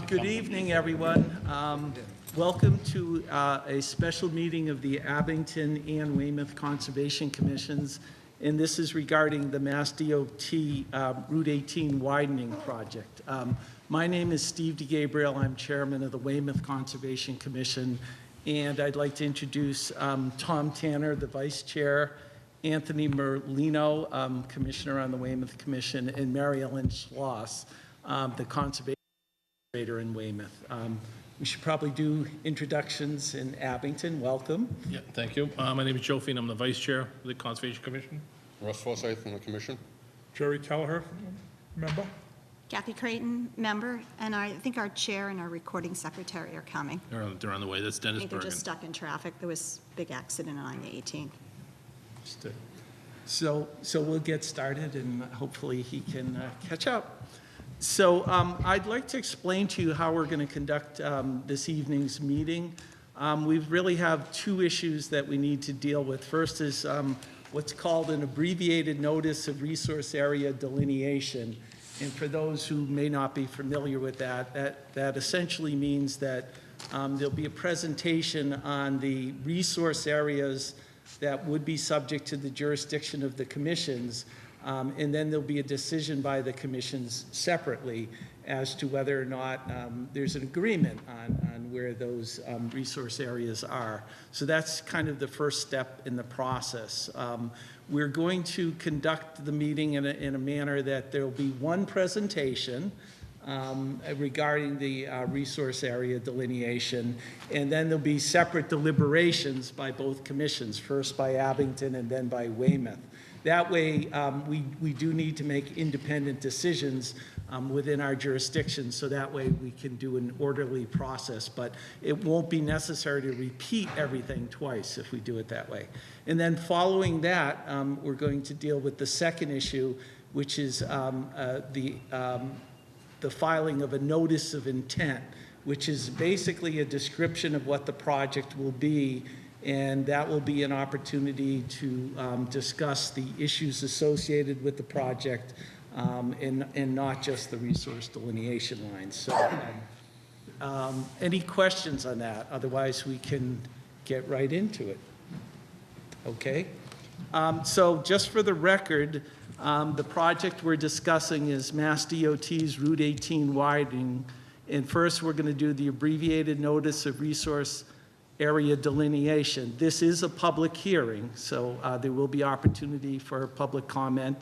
Good evening, everyone. Welcome to a special meeting of the Abington and Weymouth Conservation Commissions, and this is regarding the Mass DOT Route 18 widening project. My name is Steve DeGabriel. I'm chairman of the Weymouth Conservation Commission, and I'd like to introduce Tom Tanner, the vice chair, Anthony Merlino, commissioner on the Weymouth Commission, and Mary Ellen Schloss, the conservation in Weymouth. We should probably do introductions in Abington. Welcome. Yeah, thank you. My name is Joe Fien. I'm the Vice Chair of the Conservation Commission. Russ Forsyth from the Commission. Jerry Kelleher, member. Kathy Creighton, member, and I think our chair and our recording secretary are coming. They're on the way. That's I Dennis think they're Bergen. just stuck in traffic. There was a big accident on the 18th. So we'll get started, and hopefully he can catch up. So I'd like to explain to you how we're going to conduct this evening's meeting. We really have two issues that we need to deal with. First is what's called an abbreviated notice of resource area delineation. And for those who may not be familiar with that essentially means that there'll be a presentation on the resource areas that would be subject to the jurisdiction of the commissions, and then there'll be a decision by the commissions separately as to whether or not there's an agreement on where those resource areas are. So that's kind of the first step in the process. We're going to conduct the meeting in a manner that there'll be one presentation regarding the resource area delineation, and then there'll be separate deliberations by both commissions, first by Abington and then by Weymouth. That way, we do need to make independent decisions within our jurisdiction, so that way we can do an orderly process, but it won't be necessary to repeat everything twice if we do it that way. And then following that, we're going to deal with the second issue, which is the filing of a notice of intent, which is basically a description of what the project will be, and that will be an opportunity to discuss the issues associated with the project and not just the resource delineation lines. So any questions on that? Otherwise, we can get right into it. Okay. So just for the record, the project we're discussing is Mass DOT's Route 18 widening. And first, we're going to do the abbreviated notice of resource area delineation. This is a public hearing, so there will be opportunity for public comment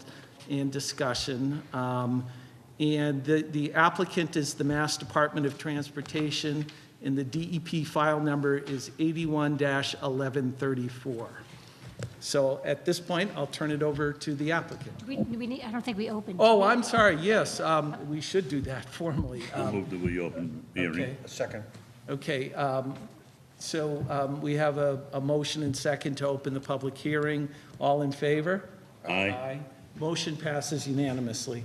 and discussion. And the applicant is the Mass Department of Transportation, and the DEP file number is 81-1134. So at this point, I'll turn it over to the applicant. I don't think we opened. Oh, I'm sorry. Yes, we should do that formally. I'll move that we open hearing. Okay. A second. Okay. So we have a motion and second to open the public hearing. All in favor? Aye. Motion passes unanimously.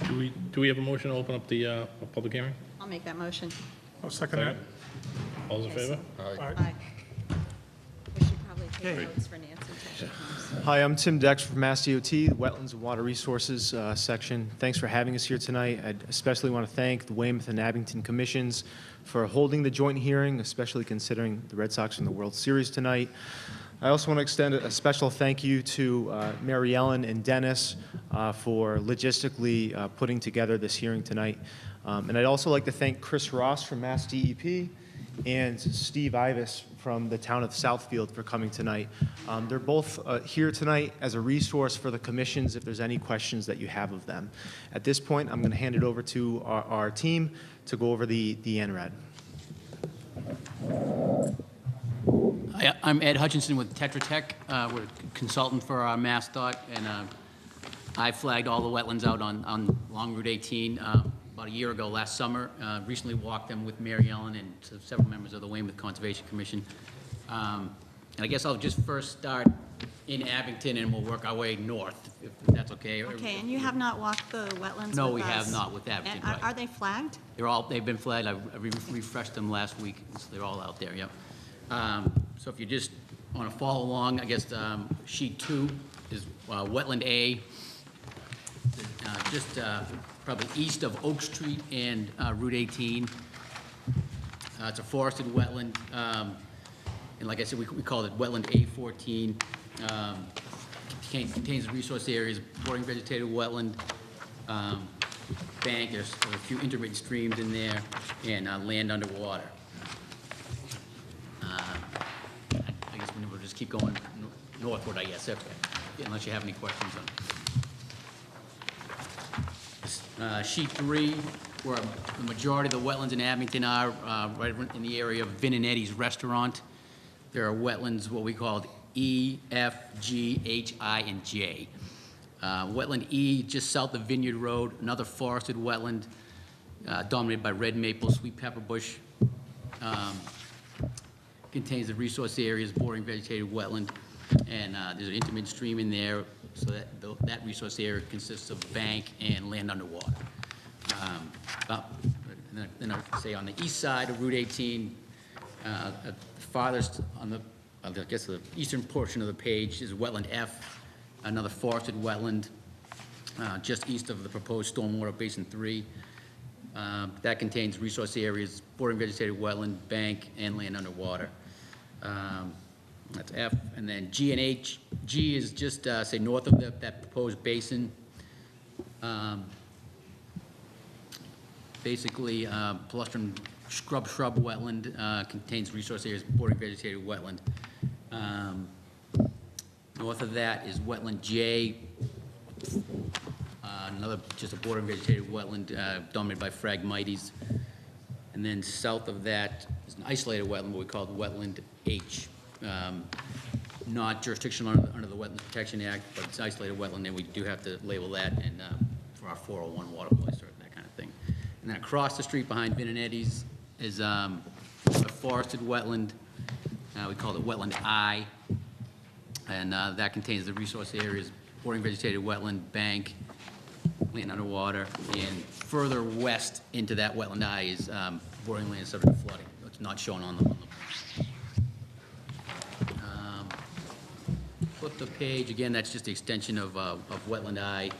Do we have a motion to open up the public hearing? I'll make that motion. I'll second that. All those in favor? Aye. We should probably take notes for Nancy until she comes. Hi, I'm Tim Dex from Mass DOT, the Wetlands and Water Resources section. Thanks for having us here tonight. I'd especially want to thank the Weymouth and Abington Commissions for holding the joint hearing, especially considering the Red Sox in the World Series tonight. I also want to extend a special thank you to Mary Ellen and Dennis for logistically putting together this hearing tonight. And I'd also like to thank Chris Ross from Mass DEP and Steve Ivis from the town of Southfield for coming tonight. They're both here tonight as a resource for the commissions if there's any questions that you have of them. At this point, I'm going to hand it over to our team to go over the NRED. Hi, I'm Ed Hutchinson with Tetra Tech. We're a consultant for our MassDOT, and I flagged all the wetlands out on Long Route 18 about a year ago, last summer. Recently walked them with Mary Ellen and several members of the Weymouth Conservation Commission. And I guess I'll just first start in Abington, and we'll work our way north, if that's okay. Okay, and you have not walked the wetlands No, with we us? have not with Abington. And are they flagged? They've been flagged. I refreshed them last week, so they're all out there, yep. So if you just want to follow along, I guess sheet 2 is wetland A. just probably east of Oak Street and Route 18. It's a forested wetland, and like I said, we call it wetland A14. Contains resource areas, bordering vegetated wetland, bank, there's a few intermittent streams in there, and land underwater. I guess we'll just keep going northward, I guess, unless you have any questions on Sheet 3, where the majority of the wetlands in Abington are, right in the area of Vin and Eddie's Restaurant. There are wetlands, what we call E, F, G, H, I, and J. Wetland E, just south of Vineyard Road, another forested wetland dominated by red maple, sweet pepper bush. Contains the resource areas, bordering vegetated wetland, and there's an intermittent stream in there, so that resource area consists of bank and land underwater. Then I'll say on the east side of Route 18, farthest on the, I guess the eastern portion of the page is wetland F, another forested wetland just east of the proposed stormwater basin 3. That contains resource areas, bordering vegetated wetland, bank, and land underwater. That's F. And then G and H. G is just, say, north of that proposed basin. Basically, palustrum shrub wetland, contains resource areas, bordering vegetated wetland. North of that is wetland J, another just a bordering vegetated wetland dominated by Phragmites. And then south of that is an isolated wetland, what we call wetland H. Not jurisdictional under the Wetlands Protection Act, but it's isolated wetland, and we do have to label that and for our 401 water play, sort of that kind of thing. And then across the street behind Vin and Eddie's is a forested wetland. We call it wetland I, and that contains the resource areas, bordering vegetated wetland, bank, land underwater, and further west into that wetland I is bordering land subject to flooding. It's not shown on the flip the page, again, that's just the extension of wetland I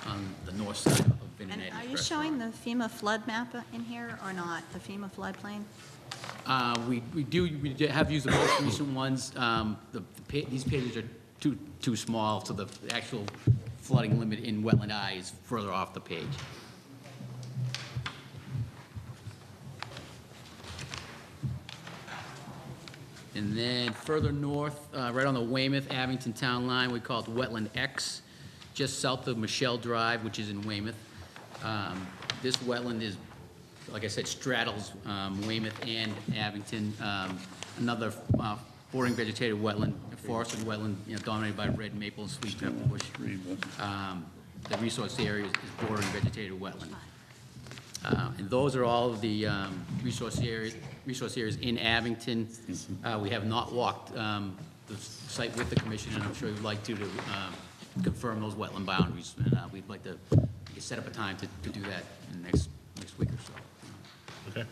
on the north side of Vin and And Eddie's are you showing the FEMA flood map in here or not, the FEMA floodplain? We have used the most recent ones. These pages are too small, so the actual flooding limit in wetland I is further off the page. And then further north, right on the Weymouth Abington town line, we call it wetland X, just south of Michelle Drive, which is in Weymouth. This wetland is, like I said, straddles Weymouth and Abington. Another bordering vegetated wetland, forested wetland, dominated by red maple and sweet pepper bush. The resource area is bordering vegetated wetland. And those are all of the resource areas in Abington. We have not walked the site with the commission, and I'm sure you'd like to confirm those wetland boundaries. And we'd like to set up a time to do that in the next week or so. Okay.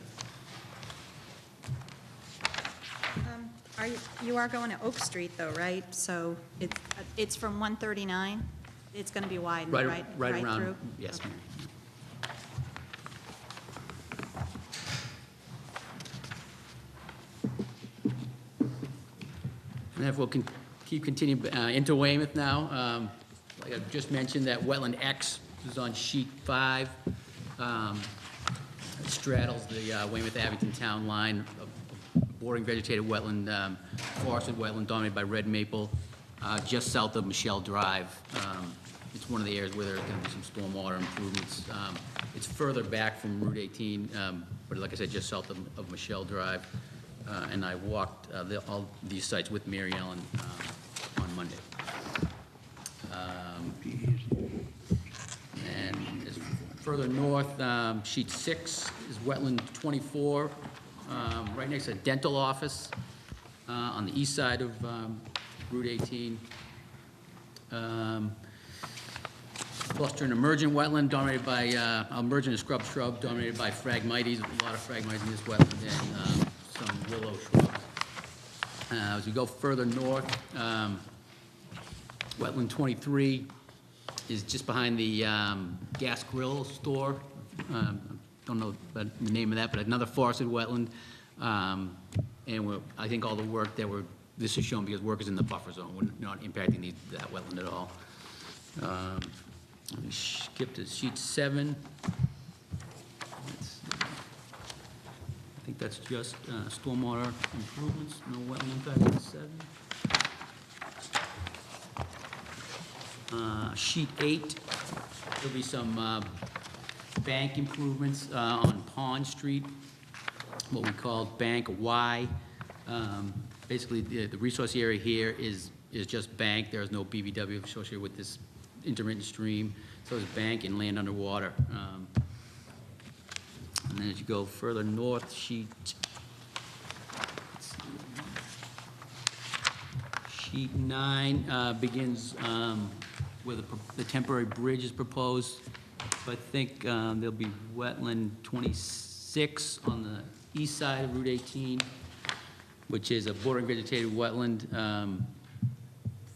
You are going to Oak Street though, right? So it's from 139? It's going to be widened, right? Right around, through? yes, Okay. ma'am. And if we'll keep continuing into Weymouth now, like I just mentioned, that wetland X is on sheet 5. It straddles the Weymouth-Abington town line, bordering vegetated wetland, forested wetland dominated by red maple, just south of Michelle Drive. It's one of the areas where there's going to be some stormwater improvements. It's further back from Route 18, but like I said, just south of Michelle Drive. And I walked all these sites with Mary Ellen on Monday. And as further north, sheet 6 is wetland 24, right next to the dental office on the east side of Route 18. Cluster an emergent wetland dominated by, emergent shrub dominated by Phragmites, a lot of Phragmites in this wetland, and some willow shrubs. As we go further north, wetland 23, is just behind the gas grill store. Don't know the name of that, but another forested wetland. And I think all the work this is shown because work is in the buffer zone. We're not impacting that wetland at all. Let me skip to sheet 7. Let's see. I think that's just stormwater improvements, no wetland impact in 7. Sheet 8, there'll be some bank improvements on Pond Street, what we call Bank Y. Basically, the resource area here is just bank. There is no BVW associated with this intermittent stream. So it's bank and land underwater. And then as you go further north, sheet 9 begins where the temporary bridge is proposed. So I think there'll be wetland 26 on the east side of Route 18, which is a bordering vegetated wetland,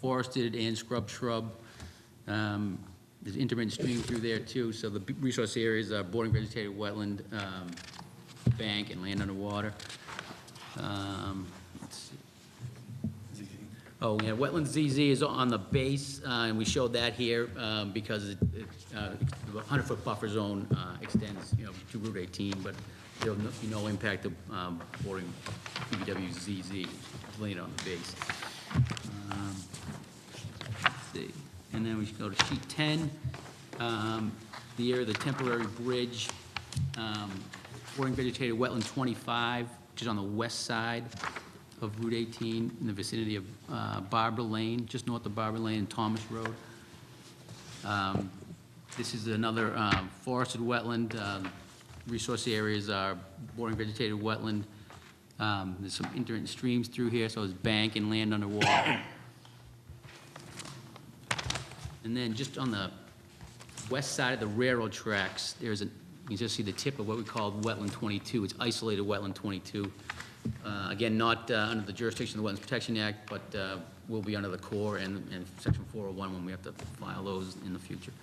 forested and scrub shrub. There's intermittent stream through there too, so the resource areas are bordering vegetated wetland, bank, and land underwater. Let's see. Oh, yeah, wetland ZZ is on the base, and we showed that here because the 100-foot buffer zone extends, to Route 18, but there'll be no impact of bordering BVW ZZ, laying on the base. Let's see. And then we should go to sheet 10. The area of the temporary bridge, bordering vegetated wetland 25, which is on the west side of Route 18 in the vicinity of Barbara Lane, just north of Barbara Lane and Thomas Road. This is another forested wetland. Resource areas are bordering vegetated wetland. There's some intermittent streams through here, so it's bank and land underwater. And then just on the west side of the railroad tracks, you can just see the tip of what we call wetland 22. It's isolated wetland 22. Again, not under the jurisdiction of the Wetlands Protection Act, but will be under the core and Section 401 when we have to file those in the future.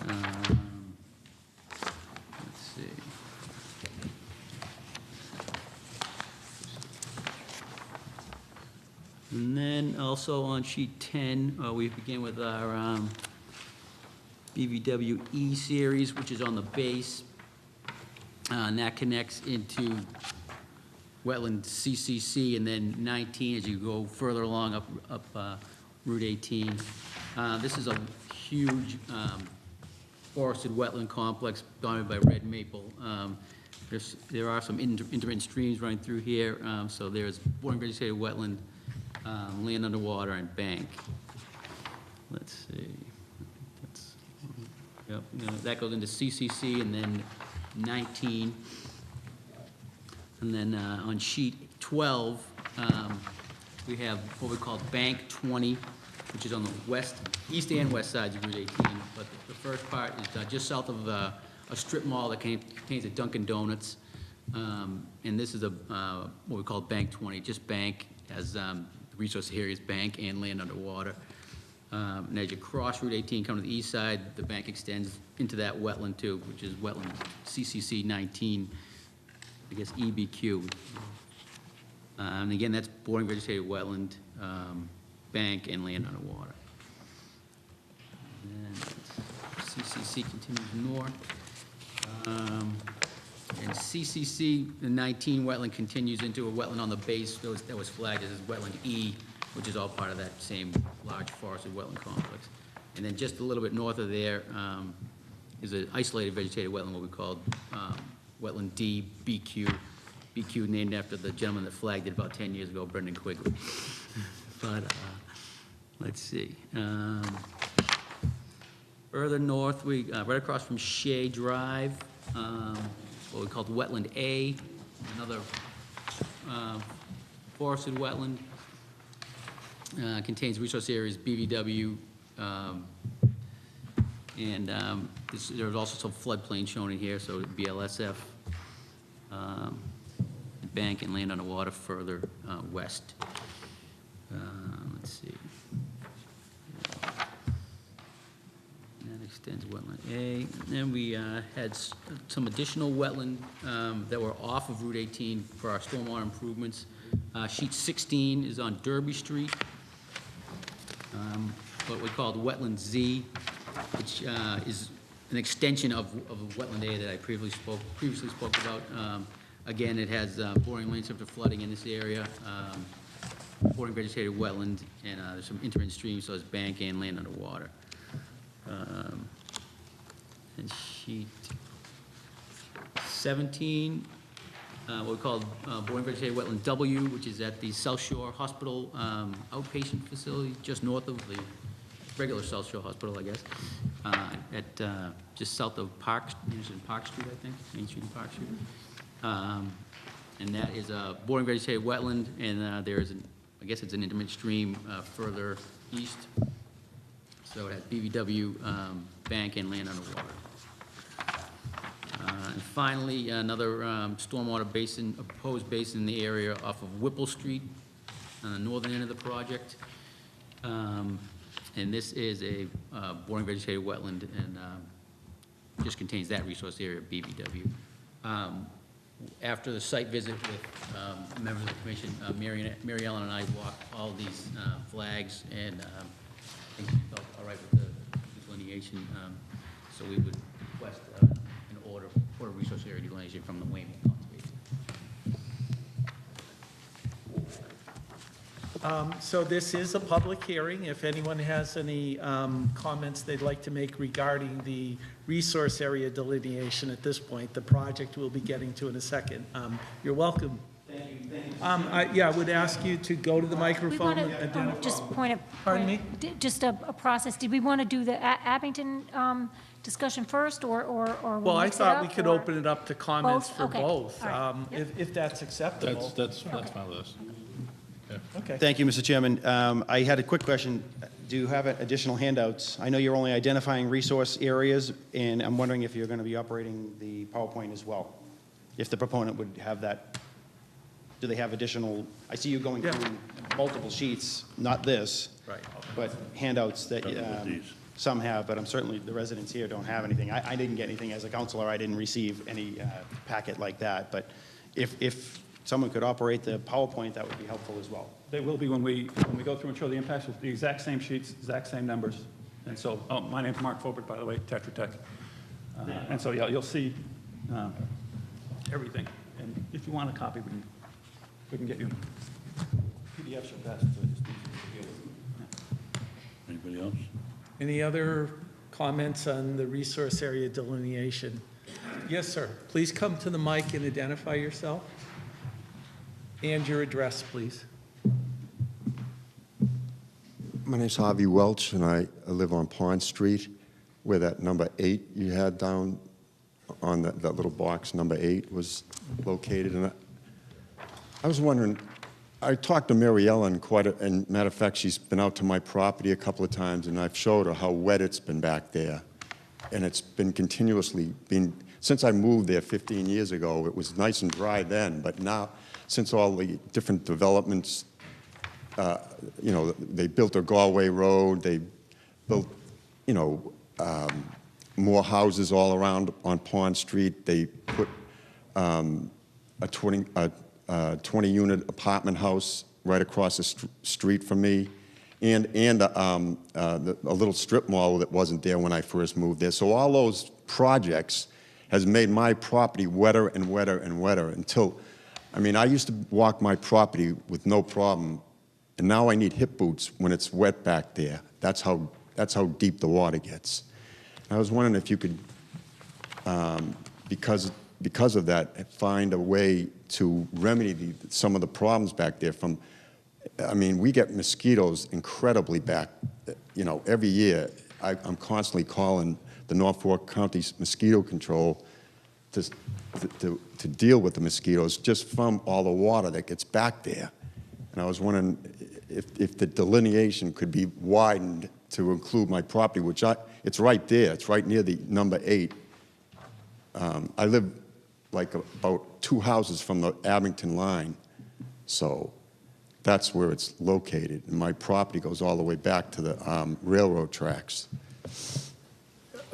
Let's see. And then also on sheet 10, we begin with our BVWE series, which is on the base. And that connects into wetland CCC, and then 19 as you go further along up Route 18. This is a huge forested wetland complex dominated by red maple. There are some intermittent streams running through here, so there's bordering vegetated wetland, land underwater, and bank. Let's see. Yep, that goes into CCC and then 19. And then on sheet 12, we have what we call Bank 20, which is on the east and west sides of Route 18. But the first part is just south of a strip mall that contains a Dunkin' Donuts. And this is what we call Bank 20, just bank, as the resource areas bank and land underwater. And as you cross Route 18, come to the east side, the bank extends into that wetland too, which is wetland CCC 19, I guess EBQ. And again, that's bordering vegetated wetland, bank, and land underwater. And then CCC continues north. And CCC, the 19 wetland, continues into a wetland on the base that was flagged as wetland E, which is all part of that same large forested wetland complex. And then just a little bit north of there is an isolated vegetated wetland, what we call wetland D, BQ. BQ named after the gentleman that flagged it about 10 years ago, Brendan Quigley. But let's see. Further north, right across from Shea Drive, what we call wetland A, another forested wetland. Contains resource areas BVW, and there's also some floodplain shown in here, so BLSF, bank and land underwater further west. Let's see. extends wetland A. And then we had some additional wetland that were off of Route 18 for our stormwater improvements. Sheet 16 is on Derby Street, what we call Wetland Z, which is an extension of Wetland A that I previously spoke about. Again, it has boring lanes after flooding in this area, boring vegetated wetland, and there's some intermittent streams, so it's bank and land underwater. And sheet 17, what we call boring vegetated wetland W, which is at the South Shore Hospital outpatient facility, just north of the regular South Shore Hospital, I guess, at just south of Park Street, I think, Main Street and Park Street. And that is a boring vegetated wetland, and there is, I guess it's an intermittent stream further east. So it has BVW, bank, and land underwater. And finally, another stormwater basin, a proposed basin in the area off of Whipple Street on the northern end of the project. And this is a boring vegetated wetland and just contains that resource area, BVW. After the site visit with members of the commission, Mary Ellen and I walked all these flags, and I think we felt all right with the delineation. So we would request an order for a resource area delineation from the Weymouth Conservation. So this is a public hearing. If anyone has any comments they'd like to make regarding the resource area delineation at this point, the project we'll be getting to in a second. You're welcome. Thank you. Yeah, I would ask you to go to the We microphone. want and to, identify. just point of. Pardon me? Just a process. Did we want to do the Abington discussion first, or Well, I mix it thought we up, could or- open it up to comments Both? for Okay. both, All right. Yep. if that's acceptable. That's fine with us. Okay. Thank you, Mr. Chairman. I had a quick question. Do you have additional handouts? I know you're only identifying resource areas, and I'm wondering if you're going to be operating the PowerPoint as well, if the proponent would have that. Do they have additional, I see you going Yeah. through multiple sheets, not this, Right. but handouts that Couple of these. some have, but I'm certainly, the residents here don't have anything. I didn't get anything as a counselor. I didn't receive any packet like that, but if someone could operate the PowerPoint, that would be helpful as well. They will be when we go through and show the impacts with the exact same sheets, exact same numbers. And so, my name's Mark Fobert, by the way, Tetra Tech. And so, yeah, you'll see everything. And if you want a copy, we can get you. PDFs are best, so it's easy to deal with. Anybody else? Any other comments on the resource area delineation? Yes, sir. Please come to the mic and identify yourself. And your address, please. My name's Harvey Welch, and I live on Pond Street, where that number 8 you had down on that little box, number 8, was located. And I was wondering, I talked to Mary Ellen and matter of fact, she's been out to my property a couple of times, and I've showed her how wet it's been back there. And it's been continuously since I moved there 15 years ago, it was nice and dry then, but now, since all the different developments, you know, they built a Galway Road, they built, you know, more houses all around on Pond Street. They put a 20-unit apartment house right across the street from me, and a little strip mall that wasn't there when I first moved there. So all those projects has made my property wetter and wetter and wetter until, I mean, I used to walk my property with no problem, and now I need hip boots when it's wet back there. That's how deep the water gets. I was wondering if you could, because of that, find a way to remedy some of the problems back there. I mean, we get mosquitoes incredibly back, you know, every year. I'm constantly calling the Norfolk County Mosquito Control to deal with the mosquitoes just from all the water that gets back there. And I was wondering if the delineation could be widened to include my property, which it's right there. It's right near the number 8. I live like about 2 houses from the Abington line, so that's where it's located. And my property goes all the way back to the railroad tracks.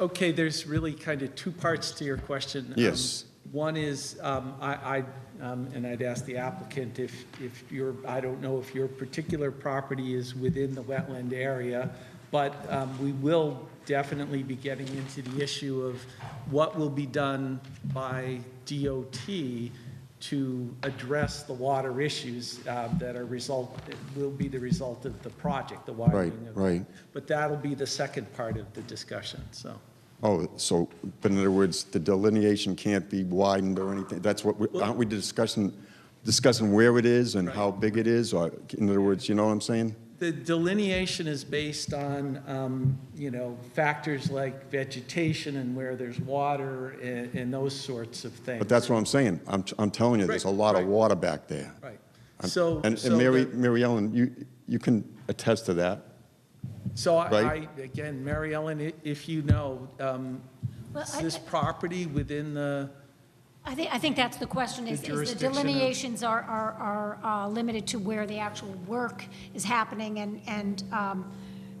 Okay, there's really kind of two parts to your question. Yes. One is, and I'd ask the applicant if I don't know if your particular property is within the wetland area, but we will definitely be getting into the issue of what will be done by DOT to address the water issues that will be the result of the project, the widening of. Right. But that'll be the second part of the discussion, so. Oh, so, but in other words, the delineation can't be widened or anything? That's what, aren't we discussing where it is and how big it is? Or, in other words, you know what I'm saying? The delineation is based on, factors like vegetation and where there's water and those sorts of things. But that's what I'm saying. I'm telling you, there's a lot of water back there. Right. And Mary Ellen, you can attest to that. So Right. again, Mary Ellen, if you know, is this property within the, I think that's the question, is the jurisdiction of- delineations are limited to where the actual work is happening, and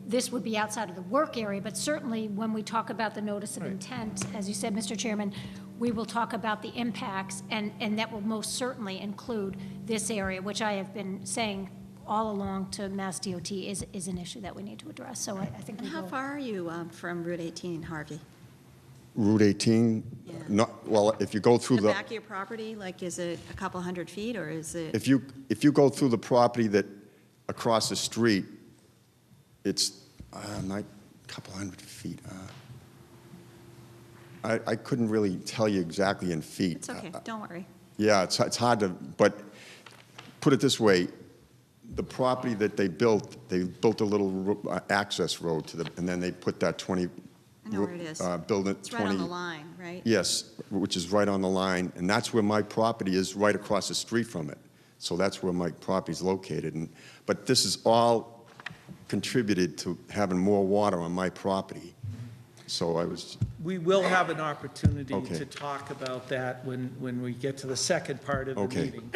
this would be outside of the work area, but certainly when we talk about the notice of intent, as you said, Mr. Chairman, we will talk about the impacts, and that will most certainly include this area, which I have been saying all along to Mass DOT is an issue that we need to address, so I think we And how will. far are you from Route 18, Harvey? Route 18, Yeah. well, if you go through The the, back of your property, like, is it a couple hundred feet, or is it? if you go through the property that, across the street, it's not a couple hundred feet. I couldn't really tell you exactly in feet. It's okay, don't worry. Yeah, it's hard to, but put it this way, the property that they built a little access road to the, and then they put that 20. I know where it is. Build it 20. It's right on the line, right? Yes, which is right on the line, and that's where my property is, right across the street from it. So that's where my property is located. But this is all contributed to having more water on my property. So I was, we will have an opportunity Okay. to talk about that when we get to the second part of the Okay. meeting.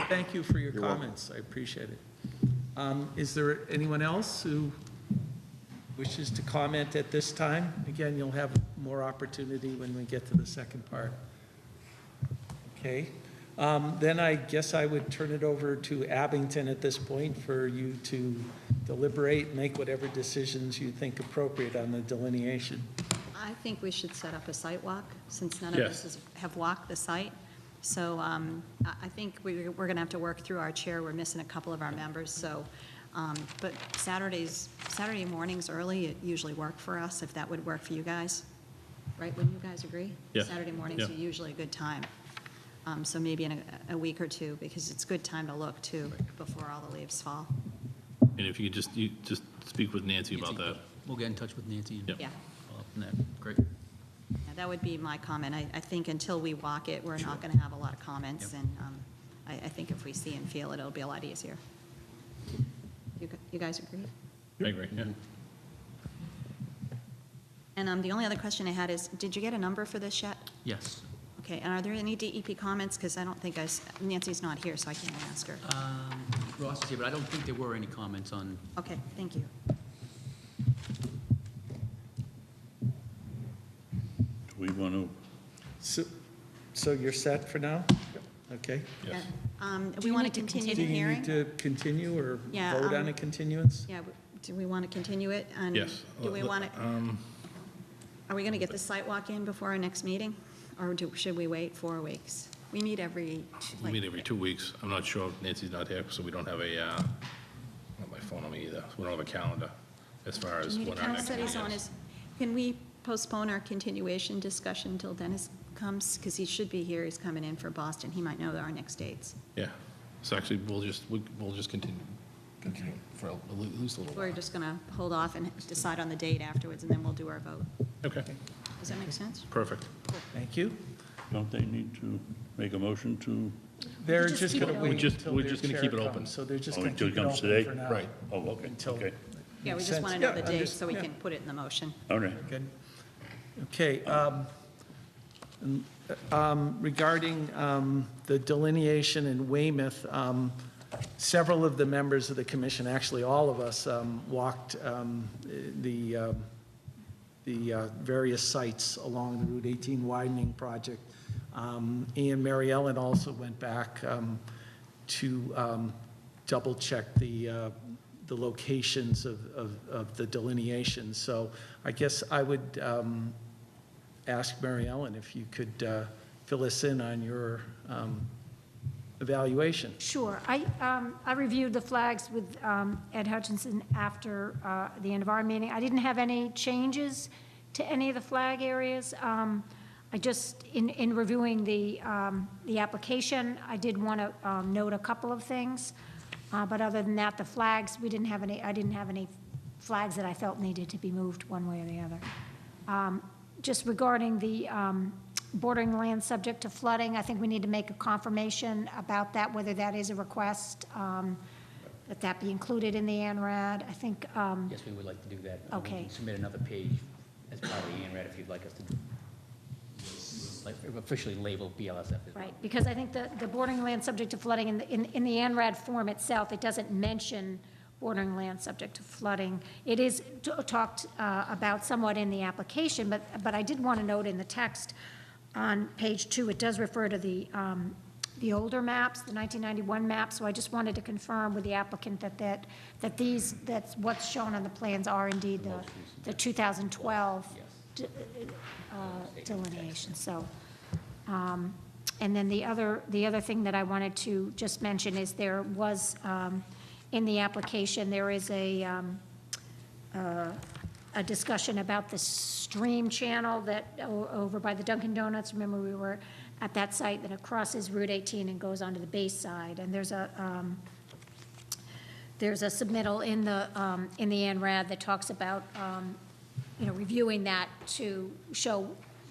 Thank you for your You're welcome. comments, I appreciate it. Is there anyone else who wishes to comment at this time? Again, you'll have more opportunity when we get to the second part. Okay. Then I guess I would turn it over to Abington at this point for you to deliberate, make whatever decisions you think appropriate on the delineation. I think we should set up a site walk, since none of Yes. us have walked the site. So I think we're going to have to work through our chair. We're missing a couple of our members, so, but Saturday mornings early, it usually work for us, if that would work for you guys. Right, wouldn't you guys agree? Yeah. Saturday mornings Yeah. are usually a good time. So maybe in a week or two, because it's a good time to look, too, before all the leaves fall. And if you could just speak with Nancy about that. We'll get in touch with Nancy and Yep. Yeah. follow up on that. Great. Yeah, that would be my comment. I think until we walk it, we're not going to have a lot of comments, Yep. and I think if we see and feel it, it'll be a lot easier. You guys agree? I agree, yeah. And the only other question I had is, did you get a number for this yet? Yes. Okay, and are there any DEP comments? Because I don't think Nancy's not here, so I can't ask her. Ross is here, but I don't think there were any comments on, Okay, thank you. Do we want to, So you're set for now? Okay. Yes. Do you we want need to to continue Do the you hearing? need to continue or Yeah, vote on a continuance? Yeah, do we want to continue it? And Yes. Do we want to, are we going to get the site walk in before our next meeting? Or should we wait 4 weeks? We meet every, We meet every 2 weeks. I'm not sure, Nancy's not here, so we don't have not my phone on me either. We don't have a calendar as far as when our next said meeting he's on is. his, can we postpone our continuation discussion until Dennis comes? Because he should be here, he's coming in for Boston, he might know our next dates. Yeah. So actually, we'll just continue for at least a little We're while. just going to hold off and decide on the date afterwards, and then we'll do our vote. Okay, Does that make sense? perfect. Thank you. don't they need to make a motion to, They're just just keep going it to open. wait until We're their just gonna chair keep it open. comes. So they're just Oh, going to until keep he it comes open today? for now. Right. oh, okay, Until- okay, Yeah, we Makes just want to sense. know the Yeah, date so we yeah. can put it in the motion. all right. Good. Okay. Regarding the delineation in Weymouth, several of the members of the commission, actually all of us, walked the the various sites along the Route 18 widening project. And Mary Ellen also went back to double-check the locations of the delineation. So I guess I would ask Mary Ellen if you could fill us in on your evaluation. Sure. I reviewed the flags with Ed Hutchinson after the end of our meeting. I didn't have any changes to any of the flag areas. I just, in reviewing the application, I did want to note a couple of things. But other than that, the flags, I didn't have any flags that I felt needed to be moved one way or the other. Just regarding the bordering land subject to flooding, I think we need to make a confirmation about that, whether that is a request, that be included in the ANRAD. I think, Yes, we would like to do that. Okay. We can submit another page as part of the ANRAD if you'd like us to do. Like officially labeled BLSF. right, because I think the bordering land subject to flooding, in the ANRAD form itself, it doesn't mention bordering land subject to flooding. It is talked about somewhat in the application, but I did want to note in the text on page 2, it does refer to the older maps, the 1991 maps, so I just wanted to confirm with the applicant that's what's shown on the plans are indeed the 2012 delineation. So, and then the other thing that I wanted to just mention is there was in the application there is a discussion about the stream channel that over by the Dunkin' Donuts. Remember, we were at that site that crosses Route 18 and goes onto the base side, and there's a submittal in the ANRAD that talks about reviewing that to show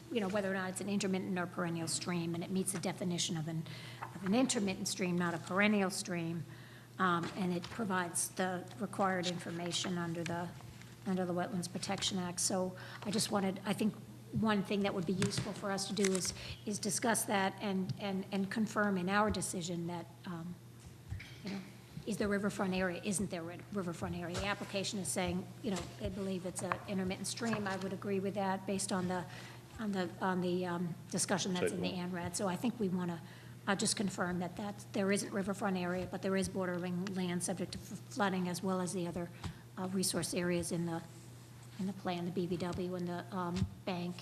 whether or not it's an intermittent or perennial stream, and it meets the definition of an intermittent stream, not a perennial stream, and it provides the required information under the Wetlands Protection Act. So I think one thing that would be useful for us to do is discuss that and confirm in our decision that, is there riverfront area, isn't there riverfront area? The application is saying, they believe it's an intermittent stream. I would agree with that based on the discussion that's in the ANRAD. So I think we want to just confirm that there isn't riverfront area, but there is bordering land subject to flooding, as well as the other resource areas in the plan, the BBW and the bank.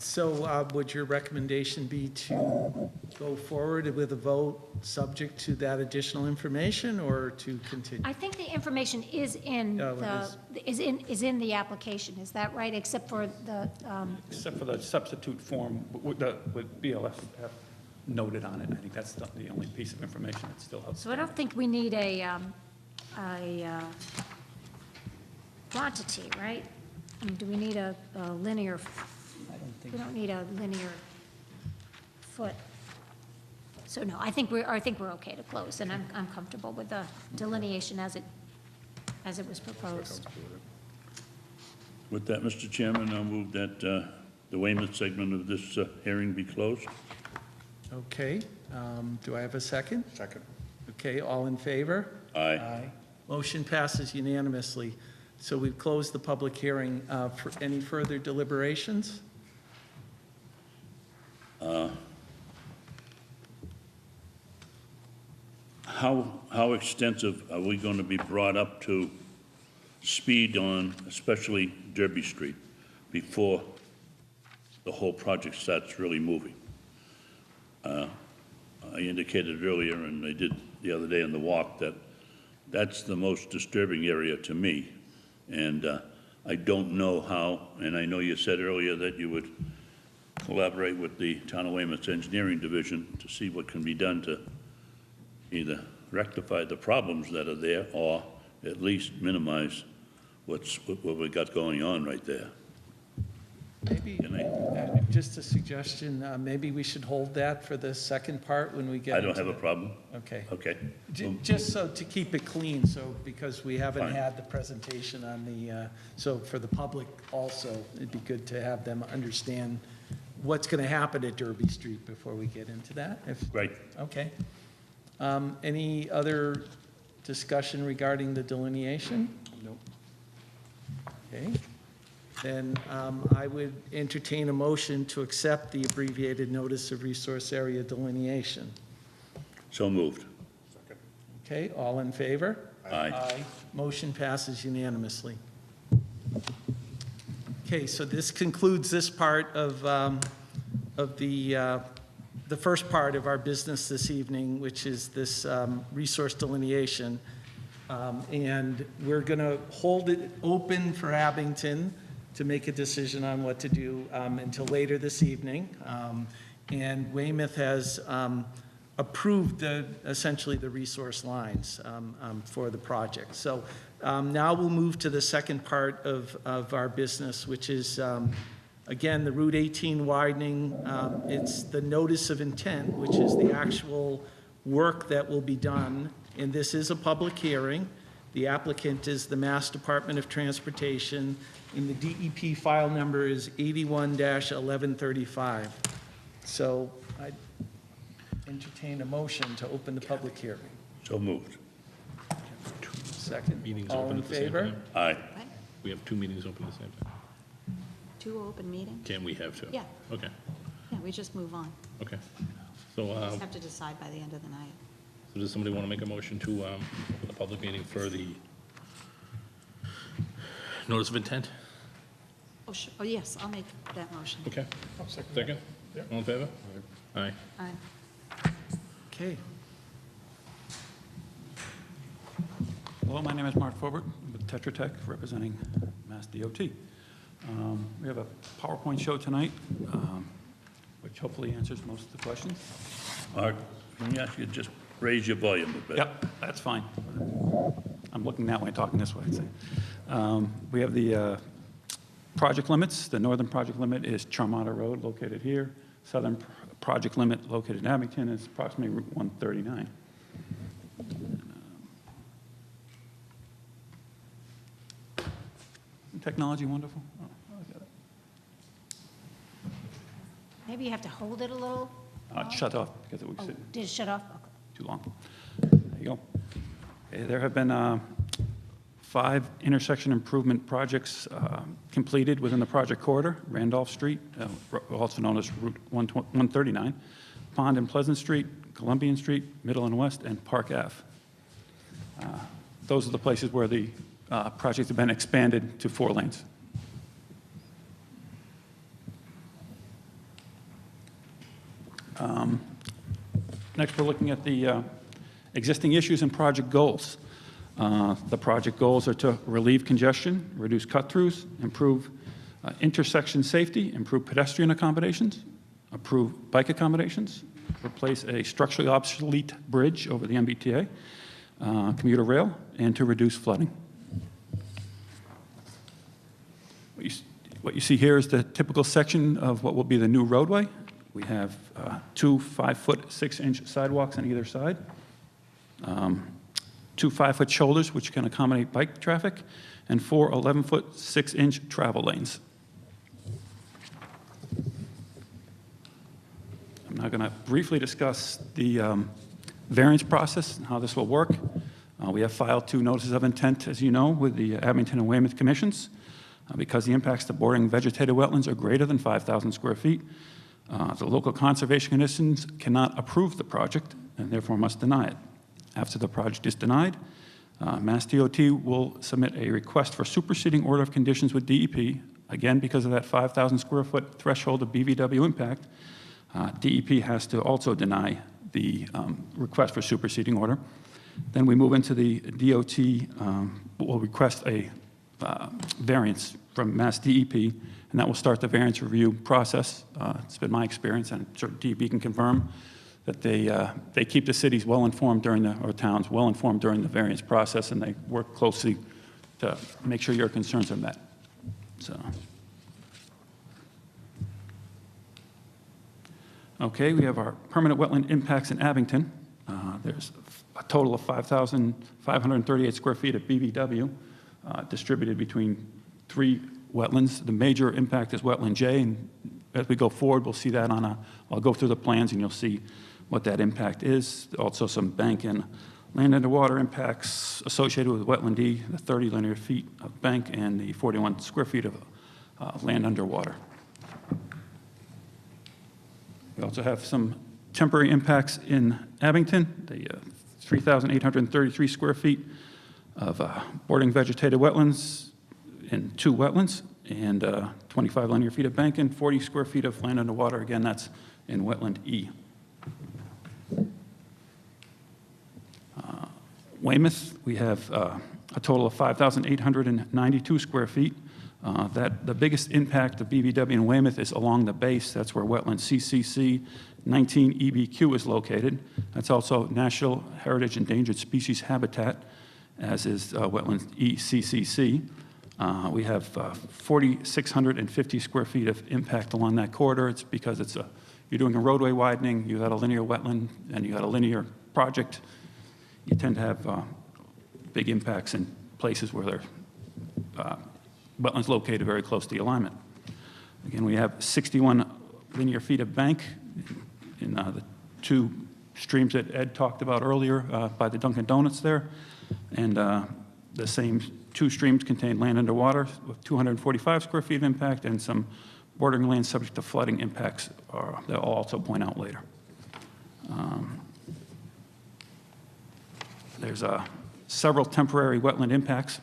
So would your recommendation be to go forward with a vote subject to that additional information, or to continue? I think the information is in is in the application. Is that right? Except for the Except for the substitute form with BLF noted on it. I think that's the only piece of information that's still outstanding. So I don't think we need a quantity, right? I mean, do we need a linear? We don't need a linear foot. So no, I think we're okay to close, and I'm comfortable with the delineation as it was proposed. With that, Mr. Chairman, I'll move that the Weymouth segment of this hearing be closed. Okay, do I have a second? Second. Okay, all in favor? Aye. Motion passes unanimously. So we've closed the public hearing. For any further deliberations? How extensive are we going to be brought up to speed on, especially Derby Street, before the whole project starts really moving? I indicated earlier, and I did the other day in the walk, that that's the most disturbing area to me. And I don't know how, and I know you said earlier that you would collaborate with the Town of Weymouth's Engineering Division to see what can be done to either rectify the problems that are there or at least minimize what we got going on right there. Maybe, just a suggestion, maybe we should hold that for the second part when we get I don't into have a problem. Okay. Okay. Just so to keep it clean, so because we haven't Fine. had the presentation on the, so for the public also, it'd be good to have them understand what's going to happen at Derby Street before we get into that. Right. Okay. Any other discussion regarding the delineation? Nope. Okay. Then I would entertain a motion to accept the abbreviated notice of resource area delineation. So moved. Okay, all in favor? Aye. Motion passes unanimously. Okay, so this concludes this part of the first part of our business this evening, which is this resource delineation. And we're going to hold it open for Abington to make a decision on what to do until later this evening. And Weymouth has approved essentially the resource lines for the project. So now we'll move to the second part of our business, which is, again, the Route 18 widening. It's the notice of intent, which is the actual work that will be done. And this is a public hearing. The applicant is the Mass Department of Transportation, and the DEP file number is 81-1135. So I entertain a motion to open the public hearing. So moved. Second. Meetings All open in at the same favor? time? Aye. We have two meetings open at the same time. 2 open meetings? Can we have two? Yeah. Okay, Yeah, we just move on. okay. So, We just have to decide by the end of the night. so does somebody want to make a motion to, open the public meeting for the notice of intent? Oh, sure. Oh, yes, I'll make that motion. Okay. Second. Second? All in favor? Aye. Aye. Okay. Hello, my name is Mark Fobert with Tetra Tech, representing Mass DOT. We have a PowerPoint show tonight, which hopefully answers most of the questions. Mark, let me ask you to just raise your volume a bit. Yep, that's fine. I'm looking that way, talking this way, I'd say. We have the project limits. The northern project limit is Charmata Road, located here. Southern project limit, located in Abington, is approximately Route 139. Technology wonderful? Oh, I got it. Maybe you have to hold it a little? It shut off because it was Oh, sitting did it shut off? Okay. too long. There you go. Okay, there have been 5 intersection improvement projects completed within the project corridor: Randolph Street, also known as Route 139, Pond and Pleasant Street, Columbian Street, Middle and West, and Park Ave. Those are the places where the projects have been expanded to 4 lanes. Next, we're looking at the existing issues and project goals. The project goals are to relieve congestion, reduce cut-throughs, improve intersection safety, improve pedestrian accommodations, improve bike accommodations, replace a structurally obsolete bridge over the MBTA, commuter rail, and to reduce flooding. What you see here is the typical section of what will be the new roadway. We have 2 5-foot 6-inch sidewalks on either side, 2 5-foot shoulders, which can accommodate bike traffic, and 4 11-foot 6-inch travel lanes. I'm now going to briefly discuss the variance process and how this will work. We have filed 2 notices of intent, as you know, with the Abington and Weymouth commissions. Because the impacts to bordering vegetated wetlands are greater than 5,000 square feet, the local conservation commissions cannot approve the project and therefore must deny it. After the project is denied, Mass DOT will submit a request for superseding order of conditions with DEP. Again, because of that 5,000 square foot threshold of BVW impact, DEP has to also deny the request for superseding order. Then we move into the DOT will request a variance from Mass DEP, and that will start the variance review process. It's been my experience, and I'm sure DEP can confirm, that they keep the cities well informed or towns well informed during the variance process, and they work closely to make sure your concerns are met. So, okay, we have our permanent wetland impacts in Abington. There's a total of 5,538 square feet of BVW. Distributed between 3 wetlands. The major impact is wetland J, and as we go forward, we'll see that I'll go through the plans and you'll see what that impact is. Also some bank and Land underwater impacts associated with wetland E, the 30 linear feet of bank and the 41 square feet of land underwater. We also have some temporary impacts in Abington, the 3,833 square feet of bordering vegetated wetlands in 2 wetlands, and 25 linear feet of bank and 40 square feet of land underwater. Again, that's in wetland E. Weymouth, we have a total of 5,892 square feet. The biggest impact of BVW in Weymouth is along the base. That's where wetland CCC 19 EBQ is located. That's also National Heritage Endangered Species Habitat, as is wetland ECCC. We have 4,650 square feet of impact along that corridor. It's because you're doing a roadway widening, you got a linear wetland, and you got a linear project. You tend to have big impacts in places where there are wetlands located very close to the alignment. Again, we have 61 linear feet of bank in the 2 streams that Ed talked about earlier by the Dunkin' Donuts there. And the same 2 streams contain land underwater with 245 square feet of impact and some bordering land subject to flooding impacts that I'll also point out later. There's several temporary wetland impacts,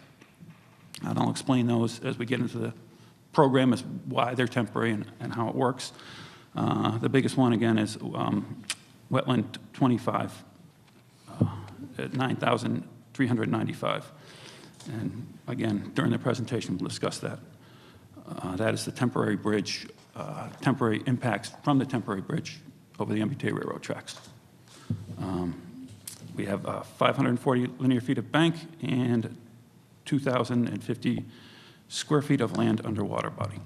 and I'll explain those as we get into the program as why they're temporary and how it works. The biggest one, again, is wetland 25 at 9,395. And again, during the presentation, we'll discuss that. That is the temporary bridge, temporary impacts from the temporary bridge over the MBTA railroad tracks. We have 540 linear feet of bank and 2,050 square feet of land underwater body.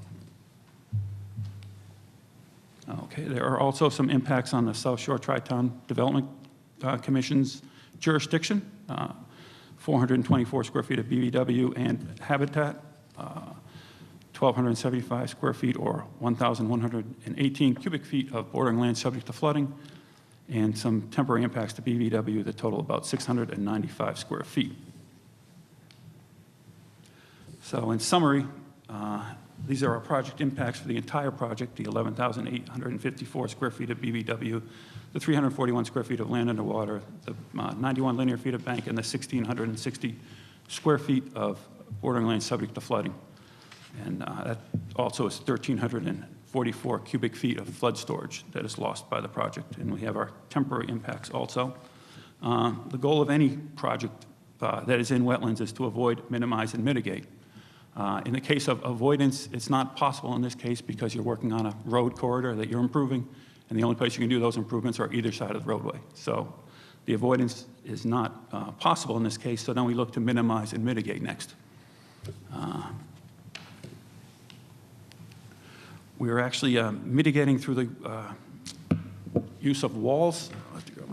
Okay, there are also some impacts on the South Shore Tri-Town Development Commission's jurisdiction. 424 square feet of BVW and habitat, 1,275 square feet or 1,118 cubic feet of bordering land subject to flooding, and some temporary impacts to BVW that total about 695 square feet. So in summary, these are our project impacts for the entire project, the 11,854 square feet of BVW, the 341 square feet of land underwater, the 91 linear feet of bank, and the 1,660 square feet of bordering land subject to flooding. And that also is 1,344 cubic feet of flood storage that is lost by the project. And we have our temporary impacts also. The goal of any project that is in wetlands is to avoid, minimize, and mitigate. In the case of avoidance, it's not possible in this case because you're working on a road corridor that you're improving, and the only place you can do those improvements are either side of the roadway. So the avoidance is not possible in this case, so then we look to minimize and mitigate next. We are actually mitigating through the use of walls. I'll have to go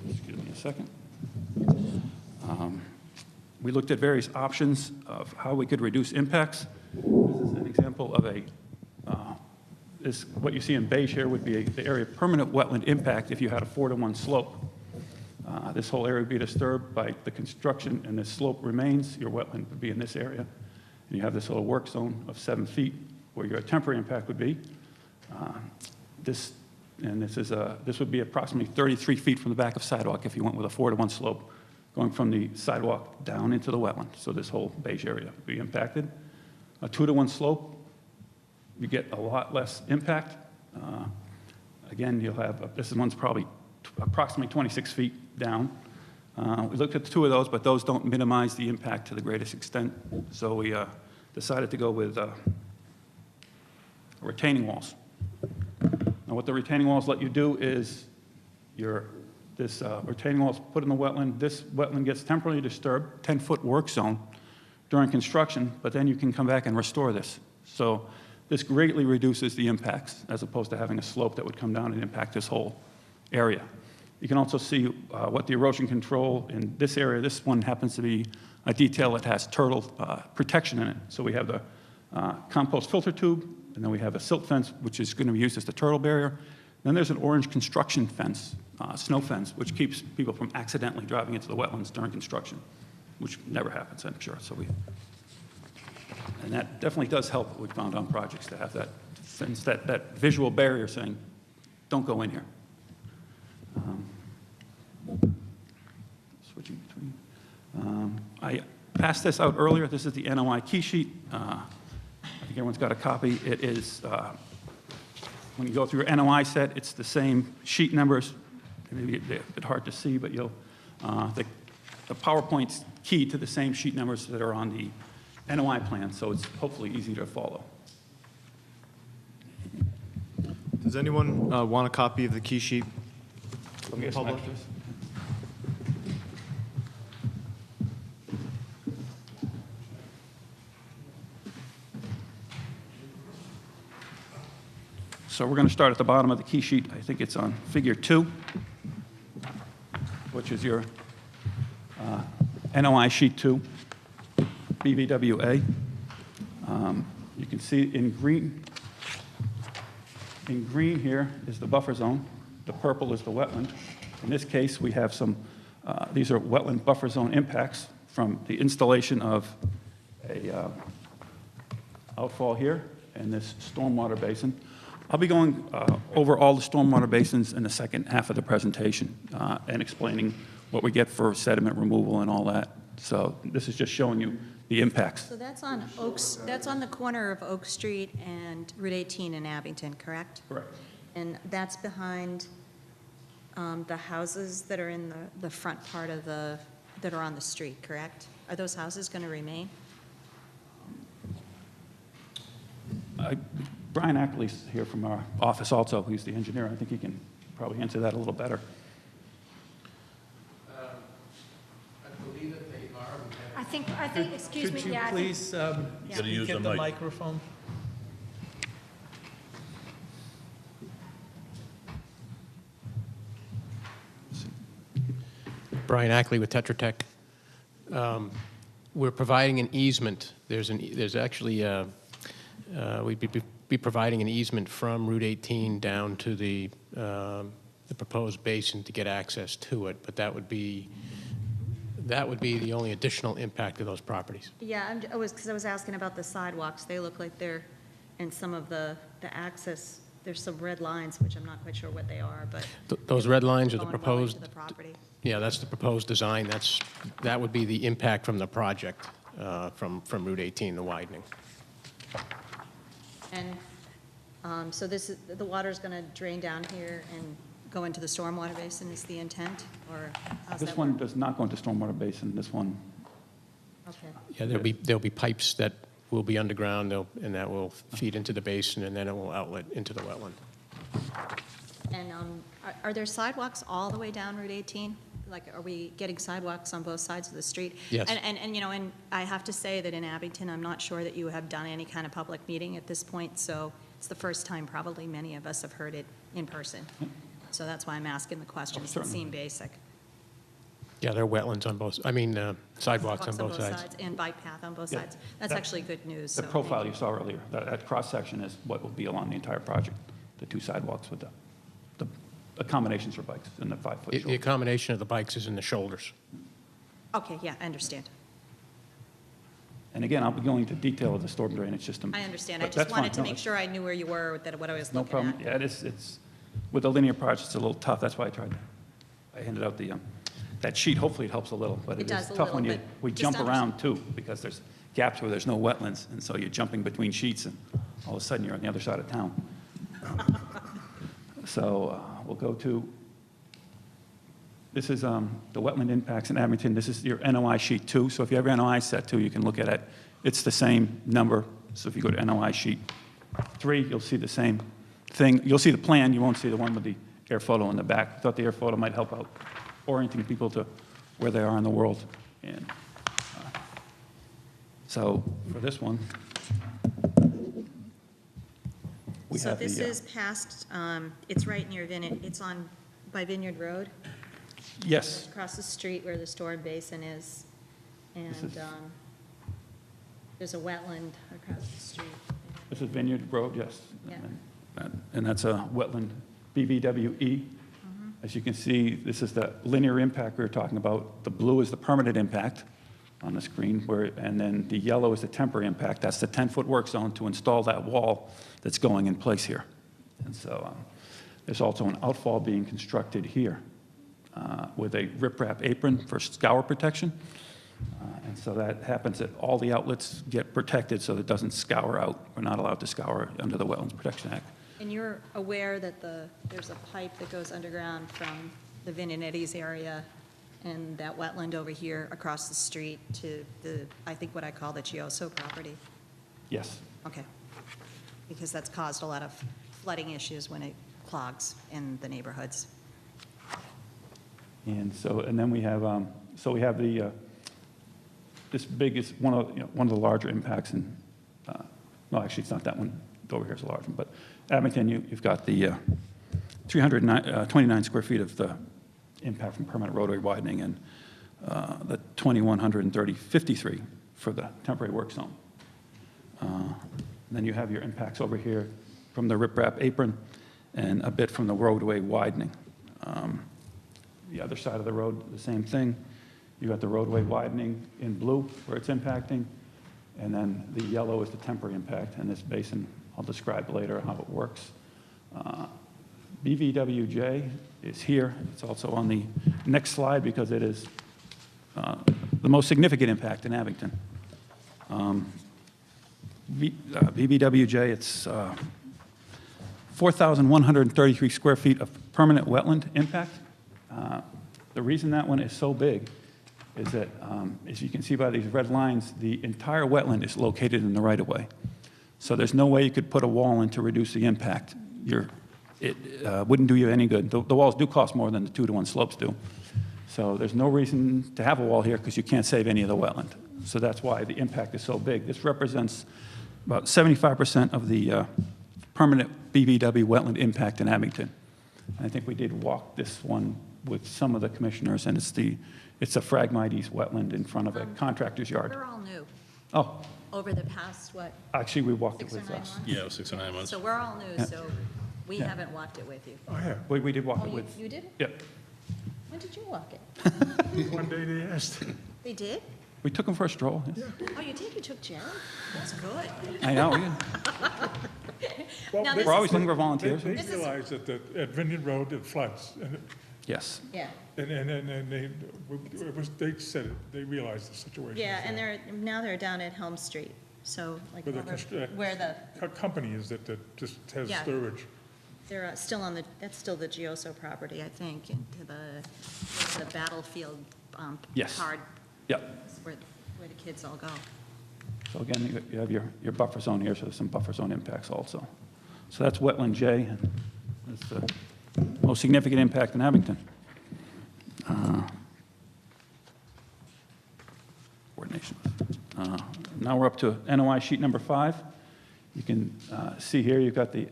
excuse me a second. We looked at various options of how we could reduce impacts. This is an example of what you see in beige here would be the area of permanent wetland impact if you had a 4-to-1 slope. This whole area would be disturbed by the construction, and this slope remains. Your wetland would be in this area. And you have this little work zone of 7 feet where your temporary impact would be. This would be approximately 33 feet from the back of sidewalk if you went with a 4-to-1 slope, going from the sidewalk down into the wetland. So this whole beige area would be impacted. A 2-to-1 slope, you get a lot less impact. Again, you'll have, this one's probably approximately 26 feet down. We looked at the 2 of those, but those don't minimize the impact to the greatest extent. So we decided to go with retaining walls. Now what the retaining walls let you do is this retaining wall is put in the wetland. This wetland gets temporarily disturbed, 10-foot work zone during construction, but then you can come back and restore this. So this greatly reduces the impacts as opposed to having a slope that would come down and impact this whole area. You can also see what the erosion control in this area, this one happens to be a detail that has turtle protection in it. So we have the compost filter tube, and then we have a silt fence, which is going to be used as the turtle barrier. Then there's an orange construction fence, snow fence, which keeps people from accidentally driving into the wetlands during construction, which never happens, I'm sure. And that definitely does help, we found on projects, to have that fence, that visual barrier saying, don't go in here. Switching between. I passed this out earlier. This is the NOI key sheet. I think everyone's got a copy. It is, when you go through your NOI set, it's the same sheet numbers. Maybe a bit hard to see, but you'll, the PowerPoint's key to the same sheet numbers that are on the NOI plan, so it's hopefully easy to follow. Does anyone want a copy of the key sheet? Let me get some extras. So we're going to start at the bottom of the key sheet. I think it's on figure 2, which is your NOI sheet 2, BVWA. You can see in green here is the buffer zone. The purple is the wetland. In this case, we have some, these are wetland buffer zone impacts from the installation of a outfall here and this stormwater basin. I'll be going over all the stormwater basins in the second half of the presentation and explaining what we get for sediment removal and all that. So this is just showing you the impacts. So that's on Oaks, that's on the corner of Oak Street and Route 18 in Abington, correct? Correct. And that's behind the houses that are in the front part of the, that are on the street, correct? Are those houses going to remain? Brian Ackley's here from our office also. He's the engineer. I think he can probably answer that a little better. I believe that they are. I think, excuse me, Could you yeah, I think- please Gotta use get the the mic. microphone? Brian Ackley with Tetra Tech. We're providing an easement. There's actually, we'd be providing an easement from Route 18 down to the proposed basin to get access to it, but that would be the only additional impact of those properties. Yeah, because I was asking about the sidewalks. They look like they're, and some of the access, there's some red lines, which I'm not quite sure what they are, but. Those red lines are the going well proposed. into the property. Yeah, that's the proposed design. That would be the impact from the project, from Route 18, the widening. And so this is, the water's going to drain down here and go into the stormwater basin is the intent, or how's that This one work? does not go into stormwater basin. This one, Okay. Yeah, there'll be pipes that will be underground, and that will feed into the basin, and then it will outlet into the wetland. And are there sidewalks all the way down Route 18? Like, are we getting sidewalks on both sides of the street? Yes. And you know, and I have to say that in Abington, I'm not sure that you have done any kind of public meeting at this point, so it's the first time probably many of us have heard it in person. So that's why I'm asking the questions that certainly. seem basic. Yeah, there are wetlands on both, sidewalks on both sides. And bike path on both Yeah, sides. That's that- actually good news. the so profile thank you saw earlier, that cross-section is what will be along the entire project, the 2 sidewalks with the accommodations for bikes and the 5-foot The shoulder. accommodation of the bikes is in the shoulders. Okay, yeah, I understand. And again, I'll be going into detail of the storm drainage system. I understand. I but just that's fine. wanted to No, make it's sure I knew where you were, that what I was No looking problem. at. Yeah, it's, with the linear projects, it's a little tough. That's why I handed out that sheet. Hopefully it helps a little, but It it does is a tough when little, we but jump just around too, because there's gaps where there's no wetlands, and so you're jumping between sheets, and all of a sudden you're on the other side of town. So we'll go to, this is the wetland impacts in Abington. This is your NOI sheet 2. So if you have your NOI set 2, you can look at it. It's the same number. So if you go to NOI sheet 3, you'll see the same thing. You'll see the plan. You won't see the one with the air photo in the back. I thought the air photo might help out orienting people to where they are in the world. And so for this one, we So have this the, is past, it's right near Vineyard, it's on, by Vineyard Road, yes, across the street where the storm basin is. And is- there's a wetland across the street. this is Vineyard Road, yes. Yeah. And that's a wetland BVWE. As you can see, this is the linear impact we were talking about. The blue is the permanent impact on the screen, and then the yellow is the temporary impact. That's the 10-foot work zone to install that wall that's going in place here. And so there's also an outfall being constructed here with a riprap apron for scour protection. And so that happens that all the outlets get protected so that it doesn't scour out. We're not allowed to scour under the Wetlands Protection Act. And you're aware that there's a pipe that goes underground from the Vin and Eddie's area and that wetland over here across the street to I think what I call the Gioso property? Yes. Okay. Because that's caused a lot of flooding issues when it clogs in the neighborhoods. And so, and then we have, the, this big is one of the larger impacts in, no, actually, it's not that one. Over here is a large one, but Abington, you've got the 329 square feet of the impact from permanent roadway widening and the 2,153 for the temporary work zone. Then you have your impacts over here from the riprap apron and a bit from the roadway widening. The other side of the road, the same thing. You got the roadway widening in blue where it's impacting, and then the yellow is the temporary impact, and this basin, I'll describe later how it works. BVWJ is here. It's also on the next slide because it is the most significant impact in Abington. BVWJ, it's 4,133 square feet of permanent wetland impact. The reason that one is so big is that, as you can see by these red lines, the entire wetland is located in the right-of-way. So there's no way you could put a wall in to reduce the impact. It wouldn't do you any good. The walls do cost more than the 2-to-1 slopes do. So there's no reason to have a wall here because you can't save any of the wetland. So that's why the impact is so big. This represents about 75% of the permanent BVW wetland impact in Abington. And I think we did walk this one with some of the commissioners, and it's a Phragmites wetland in front of a contractor's yard. We're all new Oh, over the past, what, actually, we walked it 6 or with 9 us. months? Yeah, it was 6 or 9 months. So we're all new, Yeah. so we Yeah. haven't walked it with you. Oh, yeah. We did walk Oh, it with. you did? Yeah. When did you walk it? One day they asked. They did? We took them for a stroll. Yes. Oh, you did? You took Jared? That's good. I know. Well, Now, they- this We're always is- looking for volunteers. They This is- realized that at Vineyard Road, it floods. Yes. Yeah. And they said it, they realized the situation. Yeah, and now they're down at Helm Street, so like Where the over where the, company is that just has Yeah. storage. they're still on that's still the Gioso property, I think, into the battlefield Yes. card Yep. where the kids all go. So again, you have your buffer zone here, so there's some buffer zone impacts also. So that's wetland J, and that's the most significant impact in Abington. Coordination. Now we're up to NOI sheet number 5. You can see here you've got the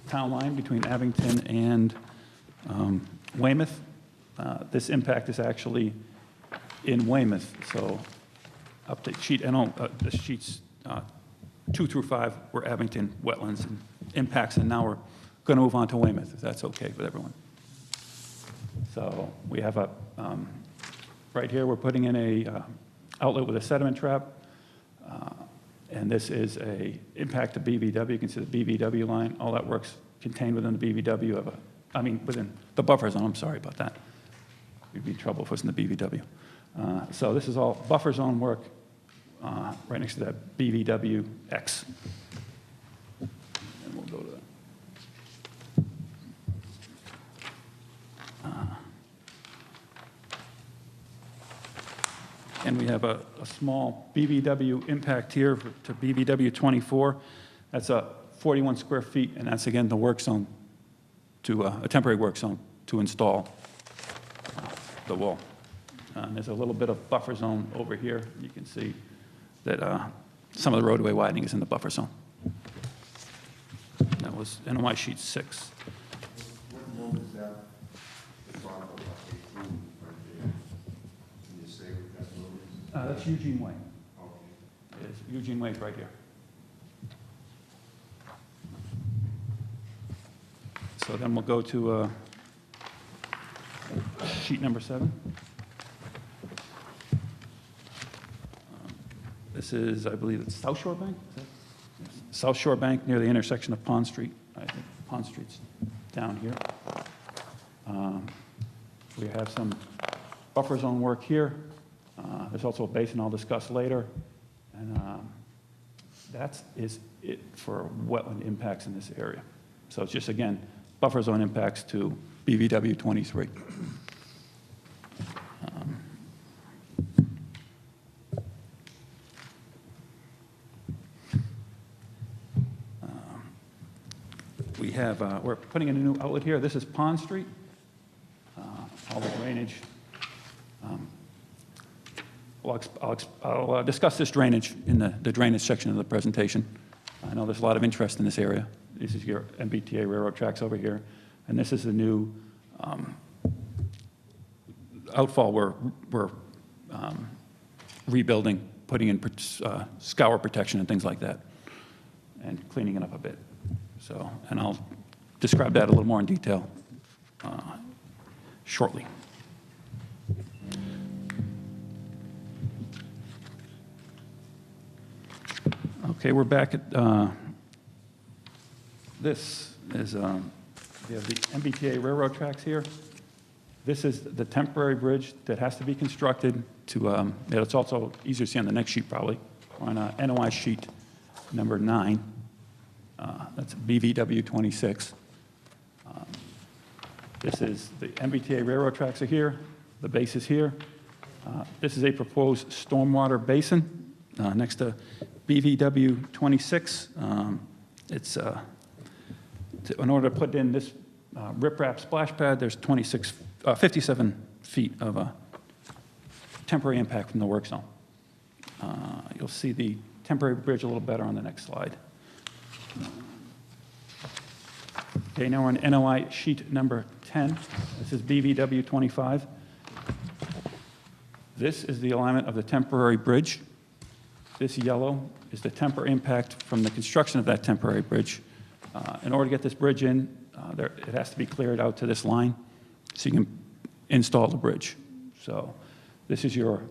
town line between Abington and Weymouth. This impact is actually in Weymouth, so up to sheet, the sheets 2 through 5 were Abington wetlands and impacts, and now we're going to move on to Weymouth, if that's okay with everyone. So we have right here, we're putting in a outlet with a sediment trap, and this is a impact to BVW. You can see the BVW line, all that work's contained within the BVW within the buffer zone. I'm sorry about that. We'd be in trouble if it was in the BVW. So this is all buffer zone work right next to that BVWX. And we'll go to that. And we have a small BVW impact here to BVW 24. That's a 41 square feet, and that's again the work zone a temporary work zone to install the wall. And there's a little bit of buffer zone over here. You can see that some of the roadway widening is in the buffer zone. That was NOI sheet 6. What road is that? The bottom of 18 right there. Can you say what that road is? That's Eugene Way. Okay. It's Eugene Way right here. So then we'll go to sheet number 7. This is, I believe it's South Shore Bank? Is that- yes. South Shore Bank near the intersection of Pond Street. I think Pond Street's down here. We have some buffer zone work here. There's also a basin I'll discuss later. And that is it for wetland impacts in this area. So it's just, again, buffer zone impacts to BVW 23. We have, we're putting in a new outlet here. This is Pond Street. All the drainage. I'll discuss this drainage in the drainage section of the presentation. I know there's a lot of interest in this area. This is your MBTA railroad tracks over here. And this is the new outfall we're rebuilding, putting in scour protection and things like that, and cleaning it up a bit. So, and I'll describe that a little more in detail shortly. Okay, we're back at, this is, we have the MBTA railroad tracks here. This is the temporary bridge that has to be constructed to, it's also easier to see on the next sheet probably, on NOI sheet number 9. That's BVW 26. This is the MBTA railroad tracks are here. The base is here. This is a proposed stormwater basin next to BVW 26. It's in order to put in this riprap splash pad, there's 57 feet of a temporary impact from the work zone. You'll see the temporary bridge a little better on the next slide. Okay, now we're on NOI sheet number 10. This is BVW 25. This is the alignment of the temporary bridge. This yellow is the temporary impact from the construction of that temporary bridge. In order to get this bridge in, it has to be cleared out to this line so you can install the bridge. So this is your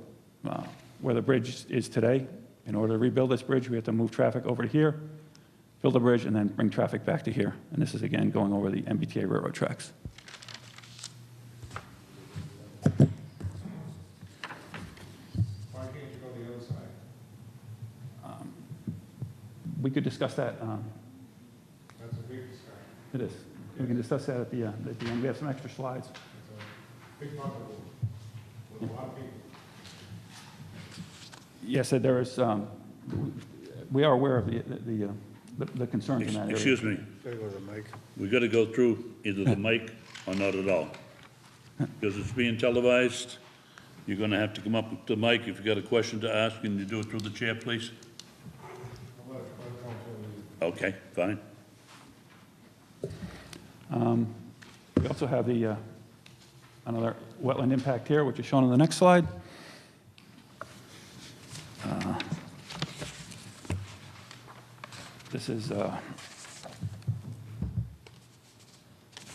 where the bridge is today. In order to rebuild this bridge, we have to move traffic over to here, build a bridge, and then bring traffic back to here. And this is, again, going over the MBTA railroad tracks. Why can't you go the other side? We could discuss that. That's a big discussion. It is. We can discuss that at the end. We have some extra slides. It's a big part of it, with a lot of people. Yes, there is. We are aware of the concerns in that area. Excuse me. We got to go through either the mic or not at all. Because it's being televised, you're going to have to come up with the mic. If you got a question to ask, can you do it through the chair, please? Okay, fine. We also have the another wetland impact here, which is shown on the next slide. This is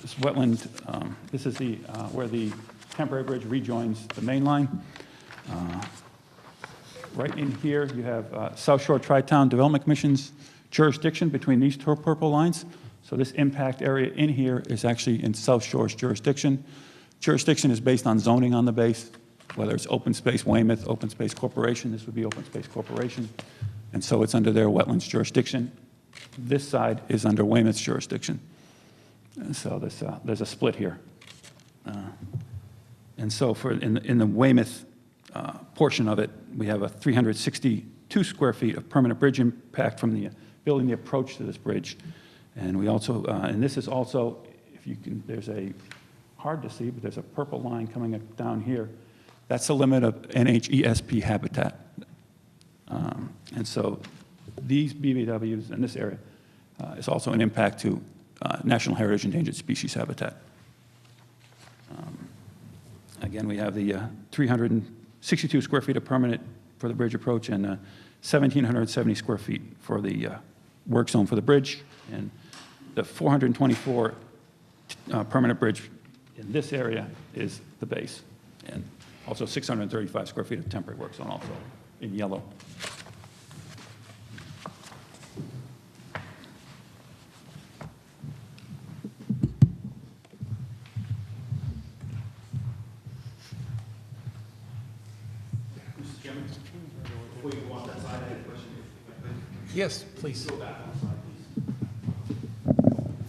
this wetland. This is the where the temporary bridge rejoins the main line. Right in here, you have South Shore Tri-Town Development Commission's jurisdiction between these two purple lines. So this impact area in here is actually in South Shore's jurisdiction. Jurisdiction is based on zoning on the base, whether it's Open Space Weymouth, Open Space Corporation. This would be Open Space Corporation. And so it's under their wetlands jurisdiction. This side is under Weymouth's jurisdiction. And so there's a split here. And so for in the Weymouth portion of it, we have a 362 square feet of permanent bridge impact from the building the approach to this bridge. And we also, and this is also, if you can, there's a, hard to see, but there's a purple line coming up down here. That's the limit of NHESP habitat. And so these BVWs in this area is also an impact to National Heritage Endangered Species habitat. Again, we have the 362 square feet of permanent for the bridge approach and 1,770 square feet for the work zone for the bridge. And the 424 permanent bridge in this area is the base. And also 635 square feet of temporary work zone also in yellow. Yes, please.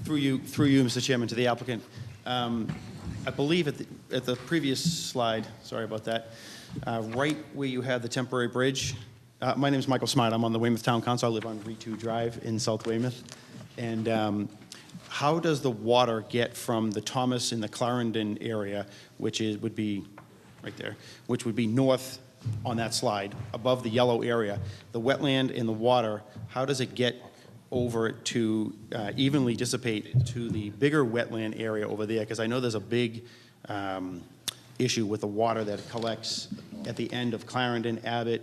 Through you, Mr. Chairman, to the applicant. I believe at the previous slide, sorry about that, right where you have the temporary bridge, my name is Michael Smart. I'm on the Weymouth Town Council. I live on Ritu Drive in South Weymouth. And how does the water get from the Thomas and the Clarendon area, which would be right there, which would be north on that slide, above the yellow area, the wetland and the water, how does it get over to evenly dissipate to the bigger wetland area over there? Because I know there's a big issue with the water that collects at the end of Clarendon, Abbott,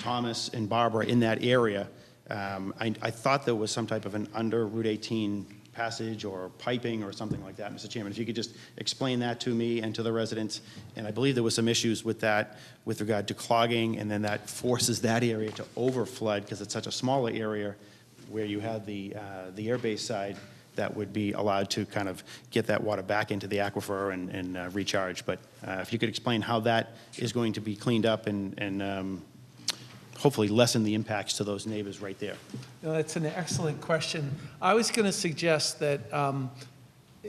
Thomas, and Barbara in that area. I thought there was some type of an under Route 18 passage or piping or something like that, Mr. Chairman. If you could just explain that to me and to the residents. And I believe there was some issues with that with regard to clogging, and then that forces that area to overflood because it's such a smaller area where you have the airbase side that would be allowed to kind of get that water back into the aquifer and recharge. But if you could explain how that is going to be cleaned up and hopefully lessen the impacts to those neighbors right there. That's an excellent question. I was going to suggest that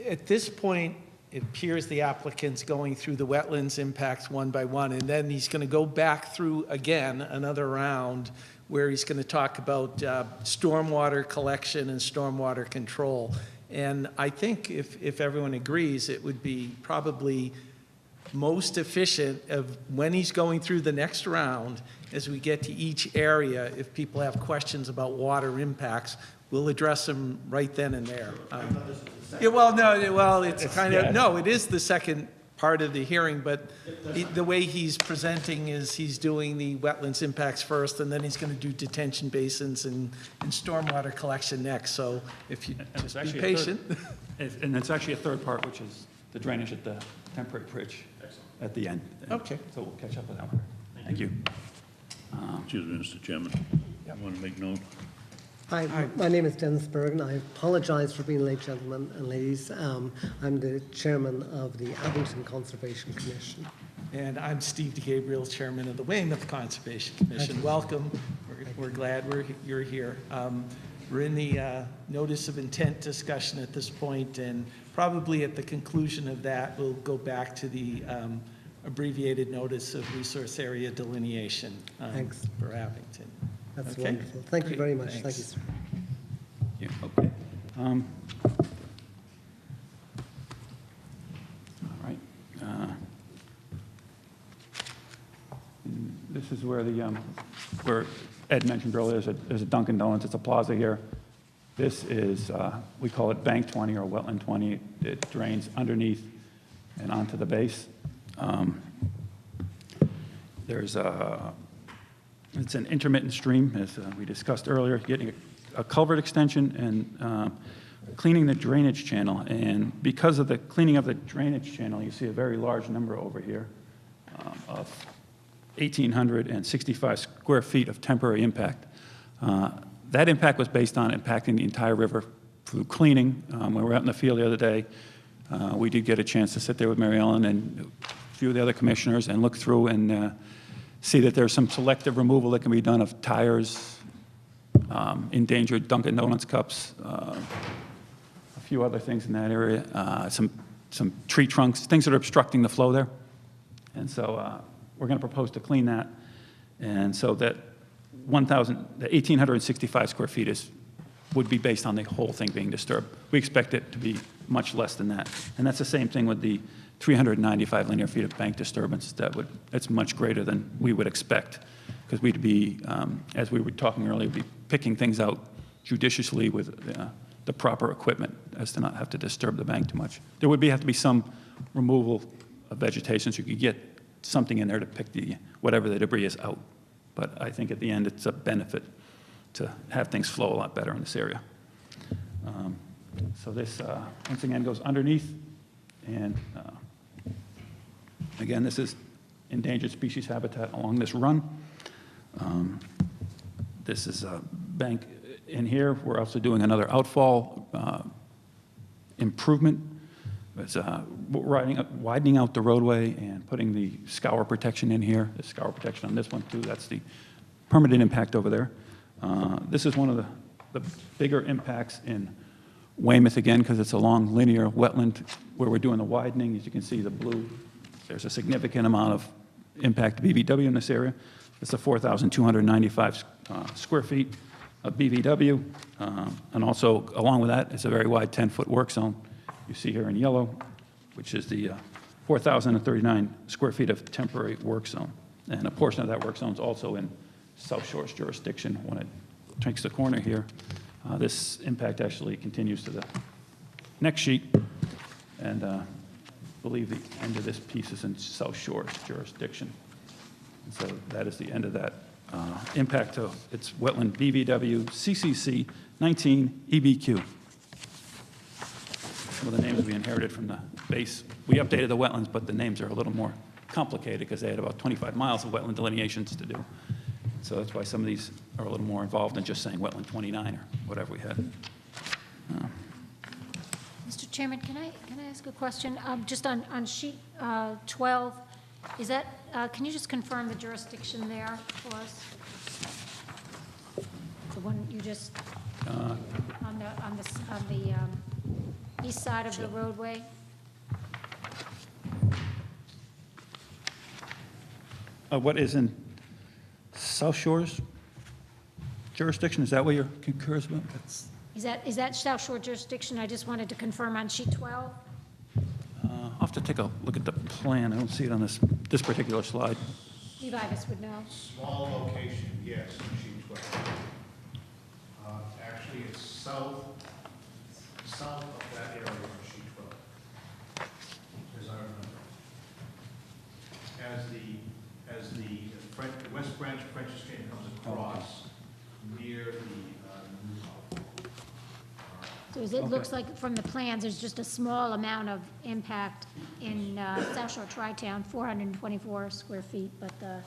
at this point, it appears the applicant's going through the wetlands impacts one by one, and then he's going to go back through again another round where he's going to talk about stormwater collection and stormwater control. And I think if everyone agrees, it would be probably most efficient of when he's going through the next round, as we get to each area, if people have questions about water impacts, we'll address them right then and there. Yeah, well, no, well, it's kind of, no, it is the second part of the hearing, but the way he's presenting is he's doing the wetlands impacts first, and then he's going to do detention basins and stormwater collection next. So if you just be patient. And it's actually a third part, which is the drainage at the temporary bridge at the end. Okay. So we'll catch up with that one. Thank you. Excuse me, Mr. Chairman. I want to make note. Hi, my name is Dennis Bergen. I apologize for being late, gentlemen and ladies. I'm the chairman of the Abington Conservation Commission. And I'm Steve DeGabriel, chairman of the Weymouth Conservation Commission. Welcome. We're glad you're here. We're in the notice of intent discussion at this point, and probably at the conclusion of that, we'll go back to the abbreviated notice of resource area delineation for Abington. That's wonderful. Thank you very much. Thanks. Thank you, sir. Yeah, okay. All right. This is where where Ed mentioned earlier, there's a Dunkin' Donuts. It's a plaza here. This is, we call it Bank 20 or Wetland 20. It drains underneath and onto the base. It's an intermittent stream, as we discussed earlier, getting a culvert extension and cleaning the drainage channel. And because of the cleaning of the drainage channel, you see a very large number over here of 1,865 square feet of temporary impact. That impact was based on impacting the entire river through cleaning. When we were out in the field the other day, we did get a chance to sit there with Mary Ellen and a few of the other commissioners and look through and see that there's some selective removal that can be done of tires, endangered Dunkin' Donuts cups, a few other things in that area, some tree trunks, things that are obstructing the flow there. And so we're going to propose to clean that. And so that the 1,865 square feet would be based on the whole thing being disturbed. We expect it to be much less than that. And that's the same thing with the 395 linear feet of bank disturbance. That's much greater than we would expect, because we'd be, as we were talking earlier, be picking things out judiciously with the proper equipment as to not have to disturb the bank too much. There would have to be some removal of vegetation so you could get something in there to pick whatever the debris is out. But I think at the end it's a benefit to have things flow a lot better in this area. So this, once again, goes underneath, and again, this is endangered species habitat along this run. This is a bank in here. We're also doing another outfall improvement. It's widening out the roadway and putting the scour protection in here. The scour protection on this one too. That's the permanent impact over there. This is one of the bigger impacts in Weymouth again, because it's a long linear wetland where we're doing the widening. As you can see, the blue, there's a significant amount of impact to BVW in this area. It's a 4,295 square feet of BVW. And also, along with that, it's a very wide 10-foot work zone. You see here in yellow, which is the 4,039 square feet of temporary work zone. And a portion of that work zone is also in South Shore's jurisdiction when it takes the corner here. This impact actually continues to the next sheet, and I believe the end of this piece is in South Shore's jurisdiction. And so that is the end of that impact to its wetland BVW CCC 19 EBQ. Some of the names we inherited from the base. We updated the wetlands, but the names are a little more complicated because they had about 25 miles of wetland delineations to do. So that's why some of these are a little more involved than just saying wetland 29 or whatever we had. Mr. Chairman, can I ask a question? Just on sheet 12, is that, can you just confirm the jurisdiction there for us? The one you just, on the east side of the roadway? What is in South Shores jurisdiction? Is that what your concurs about? Is that South Shore jurisdiction? I just wanted to confirm on sheet 12. I'll have to take a look at the plan. I don't see it on this particular slide. Steve Ivis would know. Small location, yes, on sheet 12. Actually, it's south of that area on sheet 12, as I remember. As the West Branch French Stream comes across near the So it looks like from the plans, there's just a small amount of impact in South Shore Tri-Town, 424 square feet, but the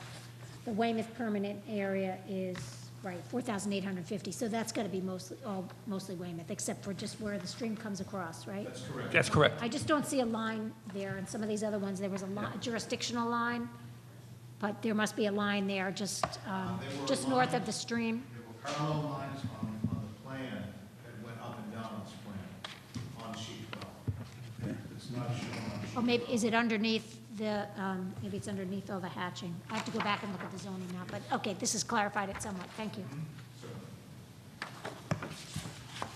Weymouth permanent area is, right, 4,850. So that's got to be mostly Weymouth, except for just where the stream comes across, right? That's correct. That's correct. I just don't see a line there. In some of these other ones, there was a jurisdictional line, but there must be a line there just north of the stream. There were parallel lines on the plan that went up and down this plan on sheet 12. It's not shown on sheet Or maybe, is it underneath the, maybe it's underneath all the hatching. I have to go back and look at the zoning now, but, okay, this has clarified it somewhat. Thank you.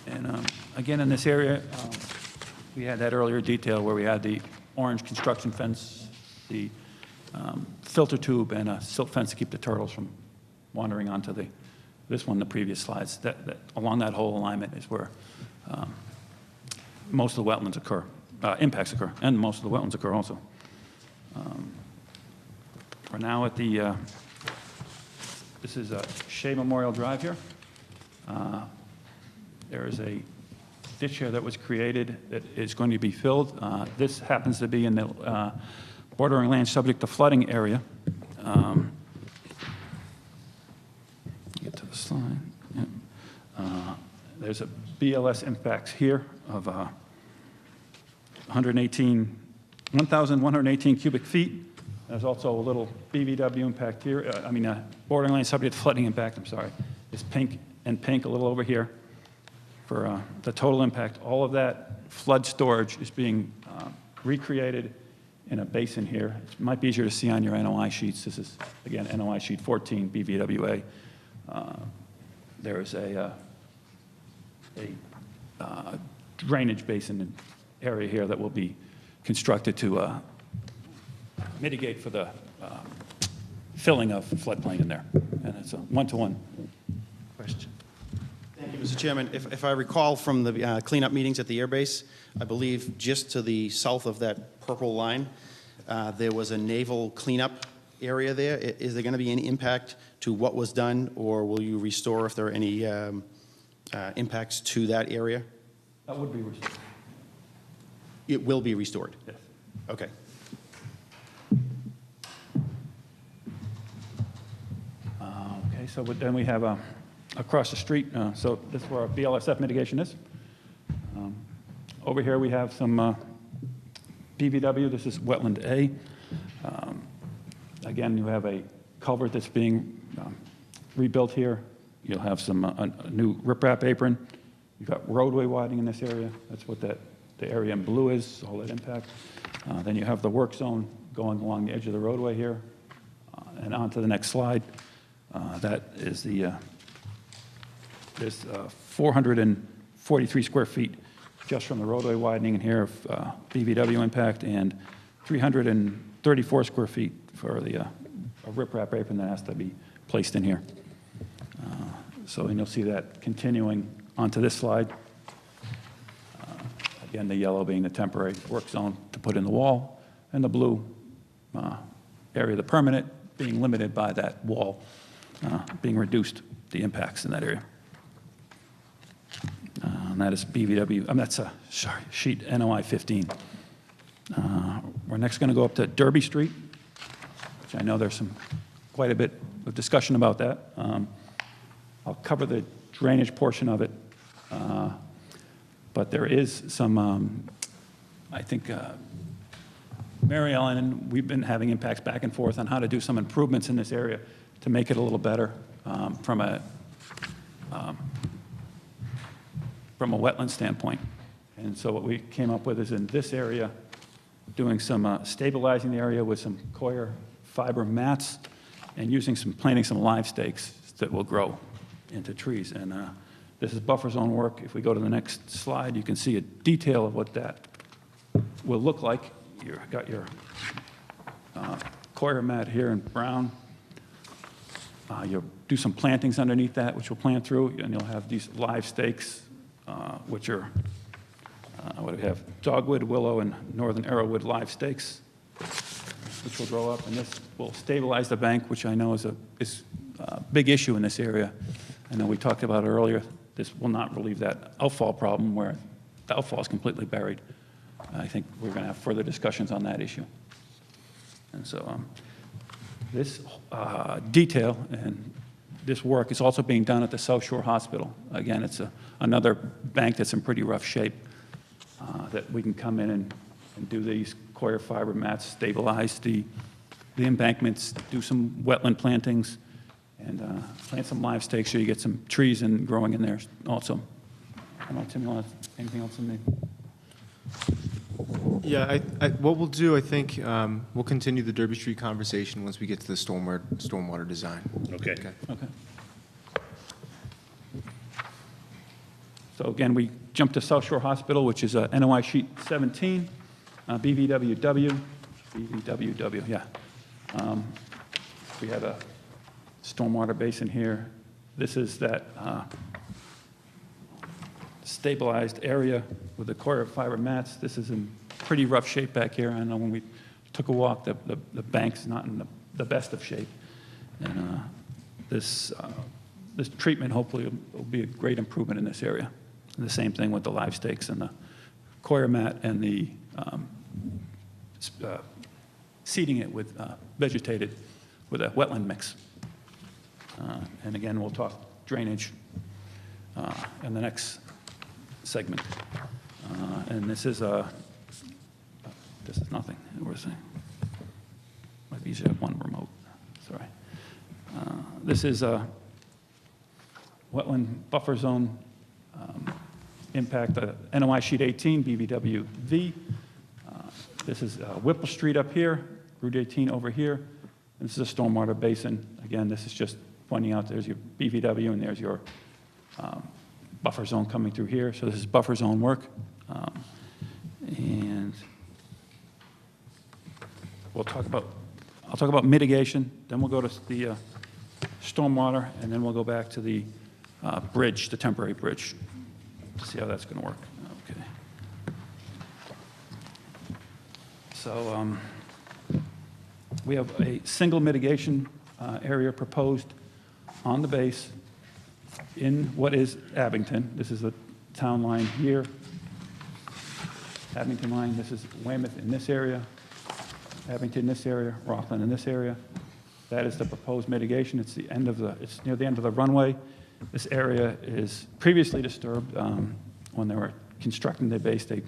And again, in this area, we had that earlier detail where we had the orange construction fence, the filter tube, and a silt fence to keep the turtles from wandering onto this one, the previous slides. That along that whole alignment is where most of the wetlands occur, impacts occur, and most of the wetlands occur also. We're now at the, this is Shea Memorial Drive here. There is a ditch here that was created that is going to be filled. This happens to be in the bordering land subject to flooding area. Get to the slide. Yep. There's a BLS impacts here of 1,118 cubic feet. There's also a little BVW impact here. Bordering land subject to flooding impact, I'm sorry. It's pink and pink a little over here for the total impact. All of that flood storage is being recreated in a basin here. It might be easier to see on your NOI sheets. This is, again, NOI sheet 14, BVWA. There is a drainage basin area here that will be constructed to mitigate for the filling of floodplain in there. And it's a one-to-one question. Thank you, Mr. Chairman. If I recall from the cleanup meetings at the airbase, I believe just to the south of that purple line, there was a naval cleanup area there. Is there going to be any impact to what was done, or will you restore if there are any impacts to that area? That would be restored. It will be restored? Yes. Okay. Okay, so then we have across the street, so this is where our BLSF mitigation is. Over here we have some BVW, this is wetland A. Again, you have a culvert that's being rebuilt here. You'll have some a new riprap apron. You've got roadway widening in this area. That's what the area in blue is, all that impact. Then you have the work zone going along the edge of the roadway here. And on to the next slide. That is there's 443 square feet just from the roadway widening in here of BVW impact, and 334 square feet for the a riprap apron that has to be placed in here. And you'll see that continuing onto this slide. Again, the yellow being the temporary work zone to put in the wall, and the blue area, the permanent, being limited by that wall being reduced, the impacts in that area. And that is BVW, that's sheet NOI 15. We're next going to go up to Derby Street, which I know there's quite a bit of discussion about that. I'll cover the drainage portion of it, but there is some, I think, Mary Ellen, we've been having impacts back and forth on how to do some improvements in this area to make it a little better from a wetland standpoint. And so what we came up with is in this area, doing some stabilizing the area with some coir fiber mats and planting some live stakes that will grow into trees. And this is buffer zone work. If we go to the next slide, you can see a detail of what that will look like. You've got your coir mat here in brown. You'll do some plantings underneath that, which we'll plant through, and you'll have these live stakes, which are, what do we have? Dogwood, willow, and northern arrowwood live stakes, which will grow up, and this will stabilize the bank, which I know is a big issue in this area. I know we talked about it earlier. This will not relieve that outfall problem where the outfall is completely buried. I think we're going to have further discussions on that issue. And so this detail and this work is also being done at the South Shore Hospital. Again, it's another bank that's in pretty rough shape that we can come in and do these coir fiber mats, stabilize the embankments, do some wetland plantings, and plant some live stakes so you get some trees and growing in there also. I don't know, Tim, you want anything else in there? Yeah, what we'll do, I think, we'll continue the Derby Street conversation once we get to the stormwater design. Okay. Okay. So again, we jump to South Shore Hospital, which is NOI sheet 17, BVWW, yeah. We have a stormwater basin here. This is that stabilized area with the coir fiber mats. This is in pretty rough shape back here. I know when we took a walk, the bank's not in the best of shape. And this treatment hopefully will be a great improvement in this area. And the same thing with the live stakes and the coir mat and the seeding it with vegetated with a wetland mix. And again, we'll talk drainage in the next segment. And this is nothing. We're saying might be easier to have one remote. Sorry. This is a wetland buffer zone impact. NOI sheet 18, BVWV. This is Whipple Street up here, Route 18 over here. And this is a stormwater basin. Again, this is just pointing out there's your BVW and there's your buffer zone coming through here. So this is buffer zone work. And I'll talk about mitigation, then we'll go to the stormwater, and then we'll go back to the bridge, the temporary bridge, to see how that's going to work. Okay. So we have a single mitigation area proposed on the base in what is Abington. This is the town line here. Abington line. This is Weymouth in this area, Abington in this area, Rockland in this area. That is the proposed mitigation. It's near the end of the runway. This area is previously disturbed. When they were constructing their base, they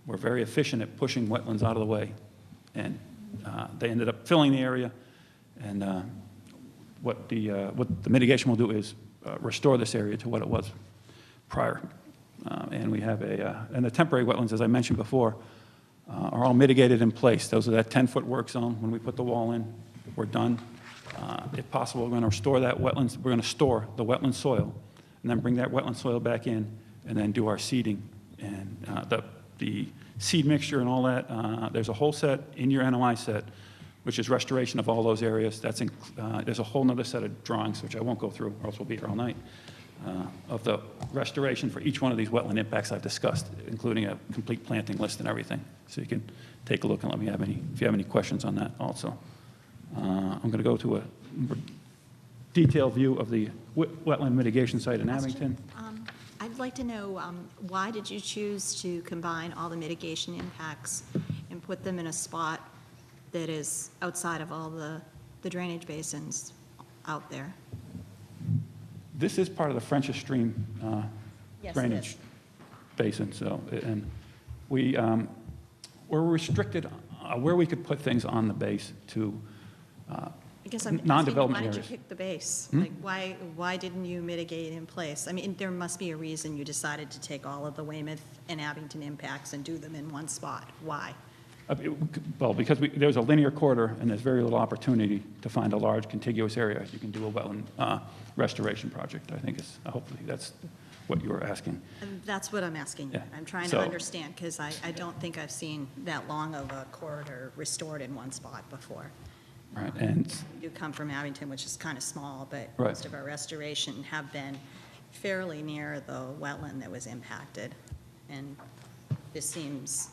were very efficient at pushing wetlands out of the way. And they ended up filling the area. And what the mitigation will do is restore this area to what it was prior. And we have and the temporary wetlands, as I mentioned before, are all mitigated in place. Those are that 10-foot work zone. When we put the wall in, we're done. If possible, we're going to restore that wetlands. We're going to store the wetland soil and then bring that wetland soil back in and then do our seeding. And the seed mixture and all that, there's a whole set in your NOI set, which is restoration of all those areas. There's a whole other set of drawings, which I won't go through, or else we'll be here all night, of the restoration for each one of these wetland impacts I've discussed, including a complete planting list and everything. So you can take a look and let me have if you have any questions on that also. I'm going to go to a more detailed view of the wetland mitigation site in Abington. I'd like to know, why did you choose to combine all the mitigation impacts and put them in a spot that is outside of all the drainage basins out there? This is part of the French's Stream Yes, it drainage is. basin, so, and we're restricted where we could put things on the base to I guess I'm asking, non-development why did you areas. pick the base? Like, why didn't you mitigate in place? I mean, there must be a reason you decided to take all of the Weymouth and Abington impacts and do them in one spot. Why? Well, because there's a linear corridor and there's very little opportunity to find a large contiguous area. You can do a wetland restoration project. I think hopefully that's what you were asking. And that's what I'm asking. Yeah. I'm trying to understand, because I don't think I've seen that long of a corridor restored in one spot before. Right, and You come from Abington, which is kind of small, but Right. most of our restoration have been fairly near the wetland that was impacted. And this seems,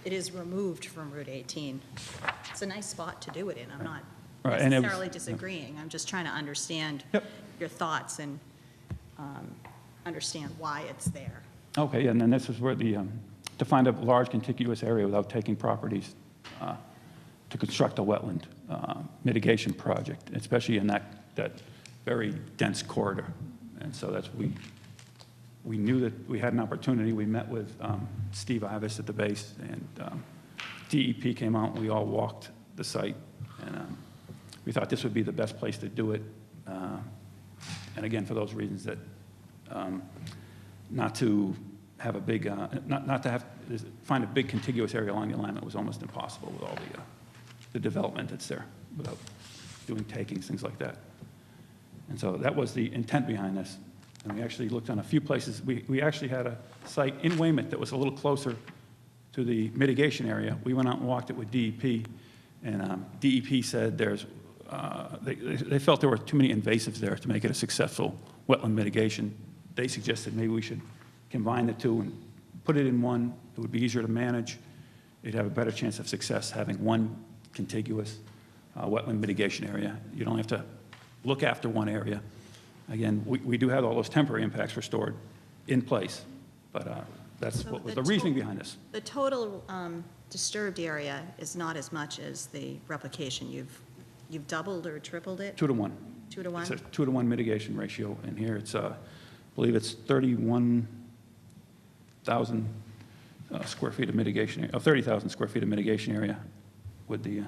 it is removed from Route 18. It's a nice spot to do it in. I'm not Right, and it was- necessarily disagreeing. I'm just trying to understand your thoughts and understand why it's there. Okay, yeah, and then this is where to find a large contiguous area without taking properties to construct a wetland mitigation project, especially in that very dense corridor. And so we knew that we had an opportunity. We met with Steve Ivis at the base, and DEP came out, and we all walked the site, and we thought this would be the best place to do it. And again, for those reasons that not to have a big, not to have, find a big contiguous area along the alignment was almost impossible with all the development that's there without doing takings, things like that. And so that was the intent behind this. And we actually looked on a few places. We actually had a site in Weymouth that was a little closer to the mitigation area. We went out and walked it with DEP, and DEP said they felt there were too many invasives there to make it a successful wetland mitigation. They suggested maybe we should combine the two and put it in one. It would be easier to manage. You'd have a better chance of success having one contiguous wetland mitigation area. You don't have to look after one area. Again, we do have all those temporary impacts restored in place, but that's So what was the the reasoning behind this. The total disturbed area is not as much as the replication. You've doubled or tripled it? 2 to 1. 2 to 1? It's a 2 to 1 mitigation ratio, and here it's, I believe it's 31,000 square feet of mitigation, 30,000 square feet of mitigation area, with the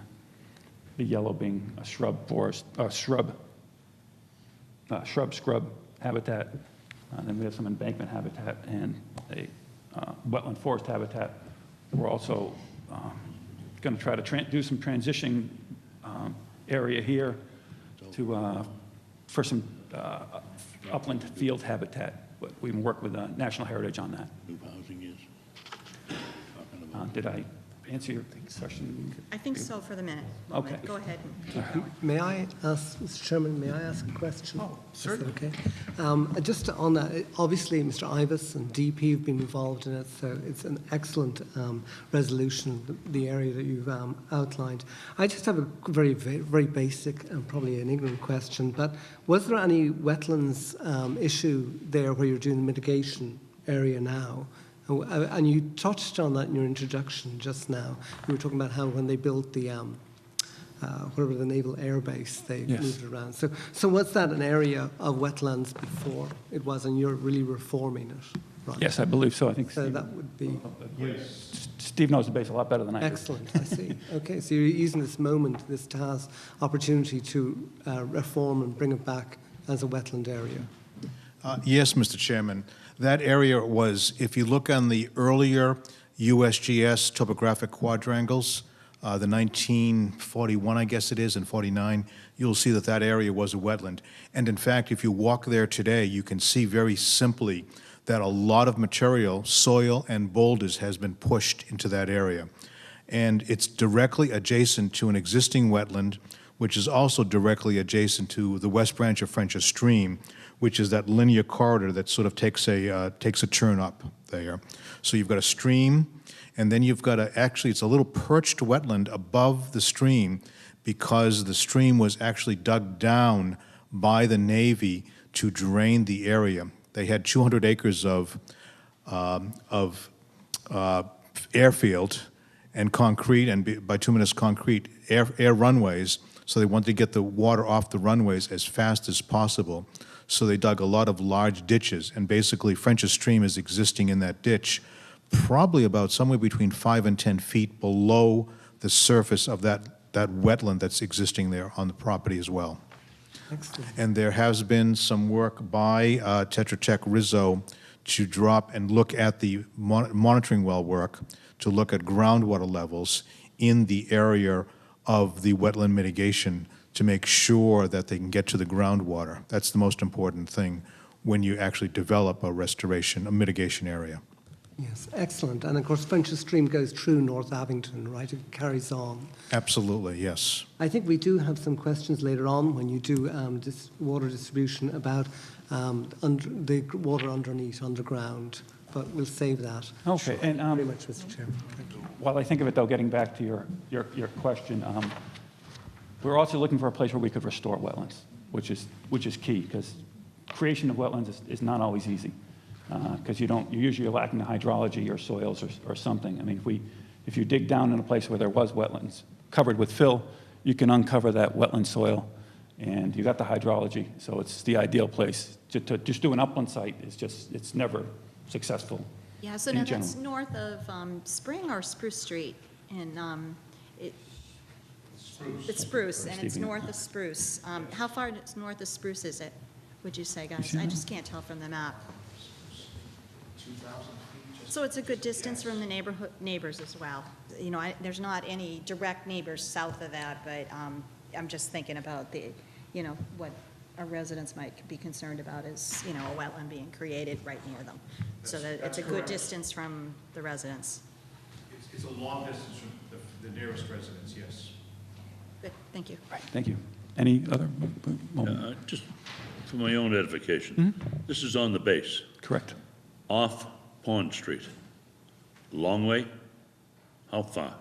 yellow being a shrub forest, scrub habitat. Then we have some embankment habitat and a wetland forest habitat. We're also going to try to do some transition area here for some upland field habitat. But we can work with National Heritage on that. New housing is. Did I answer your question? I think so for the minute. Okay. Go ahead and keep going. May I ask, Mr. Chairman, may I ask a question? Oh, Is that certainly. okay? Just on that, obviously, Mr. Ivis and DP have been involved in it, so it's an excellent resolution, the area that you've outlined. I just have a very, very basic and probably an ignorant question, but was there any wetlands issue there where you're doing the mitigation area now? And you touched on that in your introduction just now. You were talking about how when they built the, whatever the Naval Air Base, they Yes. moved it around. So was that an area of wetlands before it was, and you're really reforming it? Right. Yes, I believe so. I think So Steve, that would be Steve knows the base a lot better than I do. excellent, I see. Okay, so you're using this moment, this task, opportunity to reform and bring it back as a wetland area. Yes, Mr. Chairman. That area was, if you look on the earlier USGS topographic quadrangles, the 1941, I guess it is, and 49, you'll see that that area was a wetland. And in fact, if you walk there today, you can see very simply that a lot of material, soil and boulders, has been pushed into that area. And it's directly adjacent to an existing wetland, which is also directly adjacent to the west branch of French's Stream, which is that linear corridor that sort of takes a turn up there. So you've got a stream, and then you've got actually, it's a little perched wetland above the stream because the stream was actually dug down by the Navy to drain the area. They had 200 acres of airfield and concrete, and bituminous concrete air runways, so they wanted to get the water off the runways as fast as possible. So they dug a lot of large ditches, and basically French's Stream is existing in that ditch, probably about somewhere between 5 and 10 feet below the surface of that wetland that's existing there on the property as well. Excellent. And there has been some work by Tetra Tech Rizzo to drop and look at the monitoring well work, to look at groundwater levels in the area of the wetland mitigation to make sure that they can get to the groundwater. That's the most important thing when you actually develop a mitigation area. Yes, excellent. And of course, French's Stream goes through North Abington, right? It carries on. Absolutely, yes. I think we do have some questions later on when you do this water distribution about the water underground, but we'll save that. Okay, and Very much, Mr. Chairman. Thank you. while I think of it, though, getting back to your question, we're also looking for a place where we could restore wetlands, which is key, because creation of wetlands is not always easy, because you're usually lacking the hydrology or soils or something. I mean, if you dig down in a place where there was wetlands covered with fill, you can uncover that wetland soil, and you got the hydrology, so it's the ideal place. To just do an upland site it's never successful. Yeah, so in now general. that's north of Spring or Spruce Street, and it's Spruce, and it's Stephen. north of Spruce. How far north of Spruce is it, would you say, guys? I just can't tell from the map. 2,000 feet. So it's a good distance from the neighbors as well. You know, there's not any direct neighbors south of that, but I'm just thinking about what our residents might be concerned about is, a wetland being created right near them. So that it's a good distance from the residents. It's a long distance from the nearest residence, yes. Good, thank you. Thank you. Any other? Just for my own edification, this is on the base, Correct. off Pond Street. Long way? How far?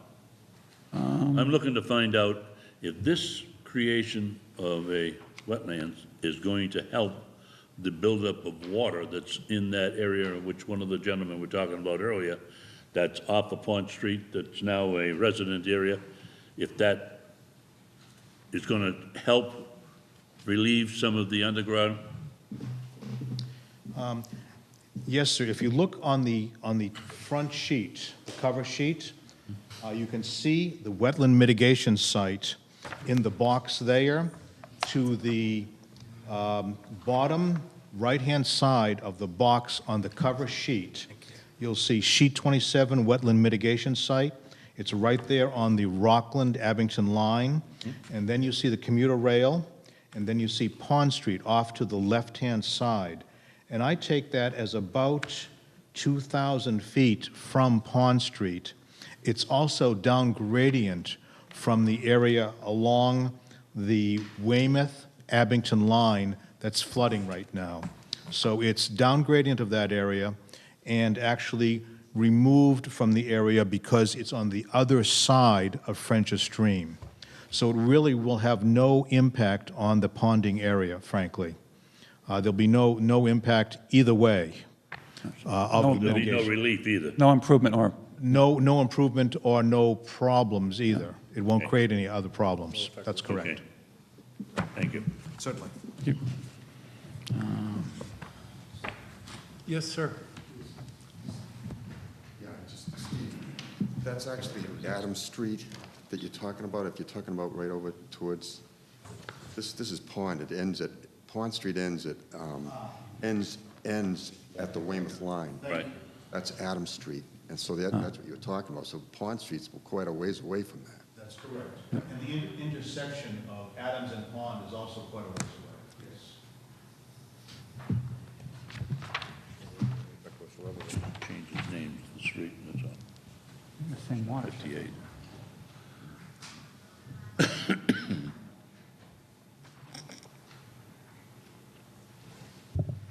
I'm looking to find out if this creation of a wetlands is going to help the buildup of water that's in that area, which one of the gentlemen were talking about earlier, that's off of Pond Street, that's now a resident area, if that is going to help relieve some of the underground? Yes, sir. If you look on the front sheet, the cover sheet, you can see the wetland mitigation site in the box there. To the bottom right-hand side of the box on the cover sheet, you'll see sheet 27 wetland mitigation site. It's right there on the Rockland-Abington line. And then you see the commuter rail, and then you see Pond Street off to the left-hand side. And I take that as about 2,000 feet from Pond Street. It's also down gradient from the area along the Weymouth-Abington line that's flooding right now. So it's down gradient of that area and actually removed from the area because it's on the other side of French's Stream. So it really will have no impact on the ponding area, frankly. There'll be no impact either way. of the There'll be no mitigation. relief either. No improvement or, No improvement or no problems either. It won't create any other problems. That's correct. Okay. Thank you. Certainly. Yes, sir. Yeah, that's actually Adams Street that you're talking about, if you're talking about right over towards, this is Pond, it ends at, Pond Street ends at the Weymouth line. Right. That's Adams Street, and so that's what you were talking about, so Pond Street's quite a ways away from that. That's correct. And the intersection of Adams and Pond is also quite a ways away, yes. Change his name to the street, that's all. the same water. 58.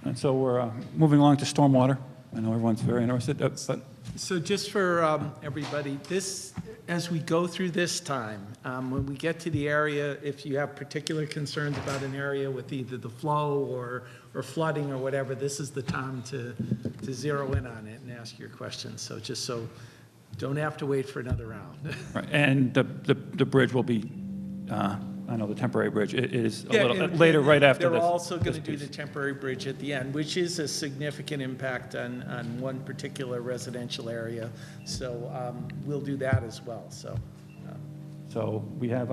And so we're moving along to stormwater. I know everyone's very interested, but So just for everybody, this, as we go through this time, when we get to the area, if you have particular concerns about an area with either the flow or flooding or whatever, this is the time to zero in on it and ask your questions. So just so, don't have to wait for another round. right, and the bridge will be, I know the temporary bridge, it is a Yeah, little and- later, right after this. They're also going to this do the piece. temporary bridge at the end, which is a significant impact on one particular residential area. So we'll do that as well, so. So we have,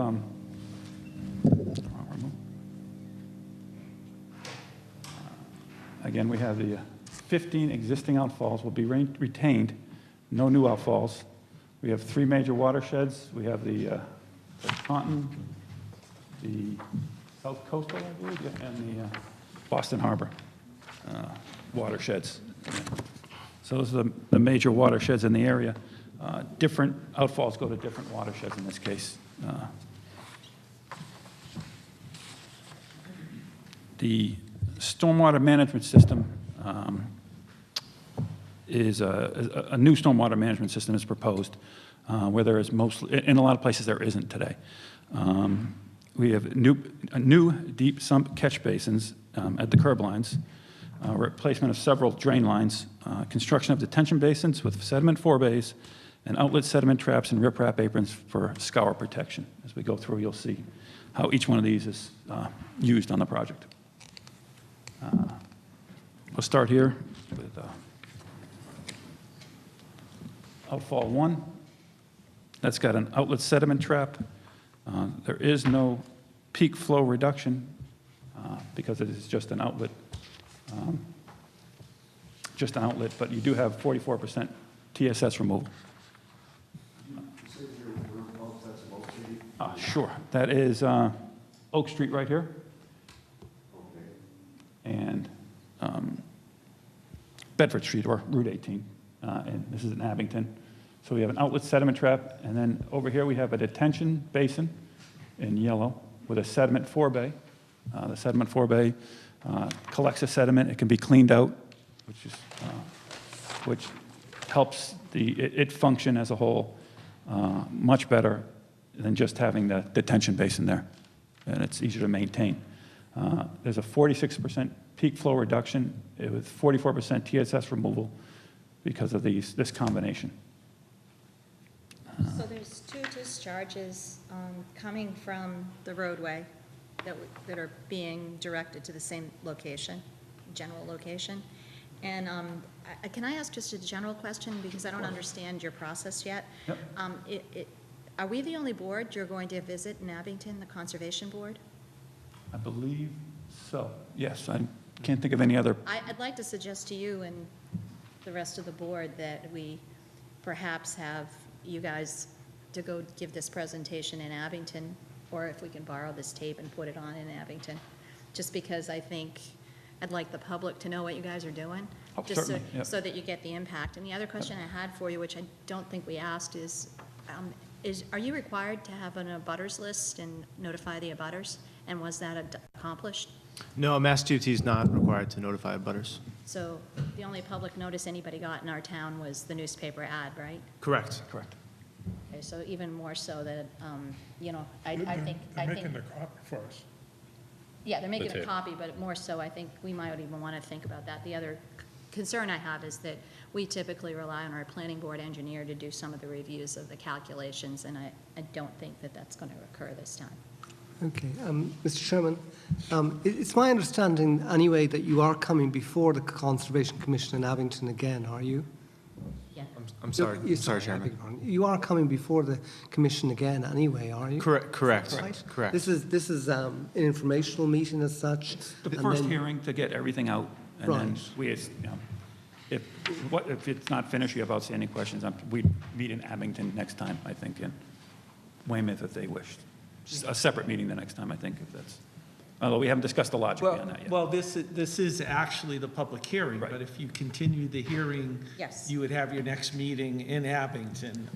again, we have the 15 existing outfalls will be retained, no new outfalls. We have 3 major watersheds. We have the Taunton, the South Coastal, I believe, yeah, and the Boston Harbor watersheds. So those are the major watersheds in the area. Different outfalls go to different watersheds in this case. The stormwater management system is a new stormwater management system is proposed, where there is mostly, in a lot of places there isn't today. We have new deep sump catch basins at the curb lines, replacement of several drain lines, construction of detention basins with sediment forebays, and outlet sediment traps and riprap aprons for scour protection. As we go through, you'll see how each one of these is used on the project. We'll start here with outfall 1. That's got an outlet sediment trap. There is no peak flow reduction because it is just an outlet, but you do have 44% TSS removal. Sure. That is Oak Street right here. And Bedford Street, or Route 18, and this is in Abington. So we have an outlet sediment trap, and then over here we have a detention basin in yellow with a sediment forebay. The sediment forebay collects the sediment. It can be cleaned out, which helps it function as a whole much better than just having the detention basin there, and it's easier to maintain. There's a 46% peak flow reduction with 44% TSS removal because of this combination. So there's 2 discharges coming from the roadway that are being directed to the same location, general location. And can I ask just a general question, because I don't understand your process yet? Yep. Are we the only board you're going to visit in Abington, the Conservation Board? I believe so. Yes, I can't think of any other. I'd like to suggest to you and the rest of the board that we perhaps have you guys to go give this presentation in Abington, or if we can borrow this tape and put it on in Abington, just because I think I'd like the public to know what you guys are doing. Oh, just certainly, yep. so that you get the impact. And the other question I had for you, which I don't think we asked, is are you required to have an abutters list and notify the abutters? And was that accomplished? No, Mass DOT is not required to notify abutters. So the only public notice anybody got in our town was the newspaper ad, right? Correct. Correct. Okay, so even more so that, I think. They're making the copy for us. Yeah, they're making That's a it. copy, but more so, I think we might even want to think about that. The other concern I have is that we typically rely on our planning board engineer to do some of the reviews of the calculations, and I don't think that that's going to occur this time. Okay, Mr. Chairman, it's my understanding anyway that you are coming before the Conservation Commission in Abington again, are you? Yeah. I'm sorry, You're sorry, I beg Chairman. your pardon. You are coming before the commission again anyway, are you? Correct. Right. Correct. This is an informational meeting as such. The and first then- hearing to get everything out, and then Right. we, you know, if it's not finished, you have outstanding questions, we meet in Abington next time, I think, in Weymouth if they wished. Just a separate meeting the next time, I think, if that's, although we haven't discussed the logic behind that yet. Well, this is actually the public hearing, Right. but if you continue the hearing, Yes. you would have your next meeting in Abington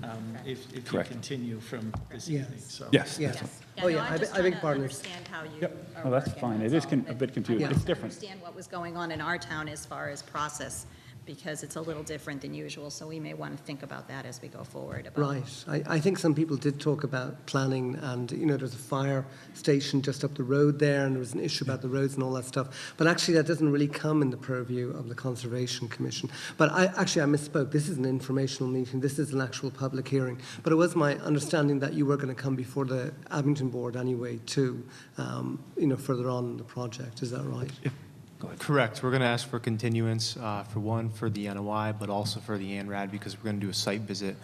if you Correct. continue from this Yes. evening, so. Yes. Yes. Yeah, Oh, no, yeah, I'm I just beg trying to pardon. understand how you Yep. are Oh, that's working, fine. It that's is all. a bit confusing. Yeah. It's different. Understand what was going on in our town as far as process, because it's a little different than usual, so we may want to think about that as we go forward. about- Right. I think some people did talk about planning and, there's a fire station just up the road there and there was an issue about the roads and all that stuff. But actually that doesn't really come in the purview of the Conservation Commission. But I misspoke. This is an informational meeting. This is an actual public hearing. But it was my understanding that you were going to come before the Abington board anyway too, further on in the project. Is that right? Correct. We're going to ask for continuance, for one, for the NOI, but also for the ANRAD, because we're going to do a site visit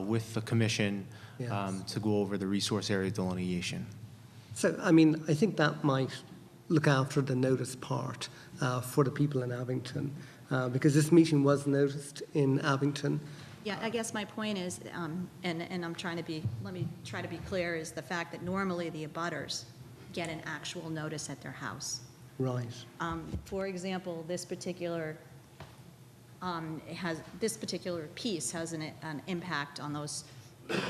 with the commission Yes. to go over the resource area delineation. So, I think that might look after the notice part for the people in Abington, because this meeting was noticed in Abington. Yeah, I guess my point is, and I'm let me try to be clear, is the fact that normally the abutters get an actual notice at their house. Right. For example, this particular piece has an impact on those people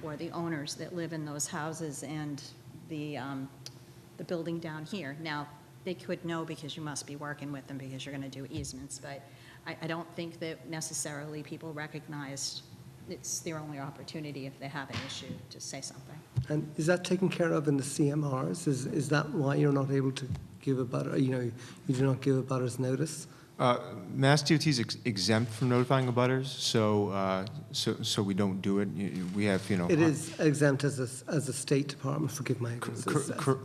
or the owners that live in those houses and the building down here. Now, they could know because you must be working with them because you're going to do easements, but I don't think that necessarily people recognize it's their only opportunity if they have an issue to say something. And is that taken care of in the CMRs? Is that why you're not able to give a butter, you do not give a butter's notice? Mass DOT is exempt from notifying abutters, so we don't do it. We have, It is exempt as a State Department, forgive my ignorance.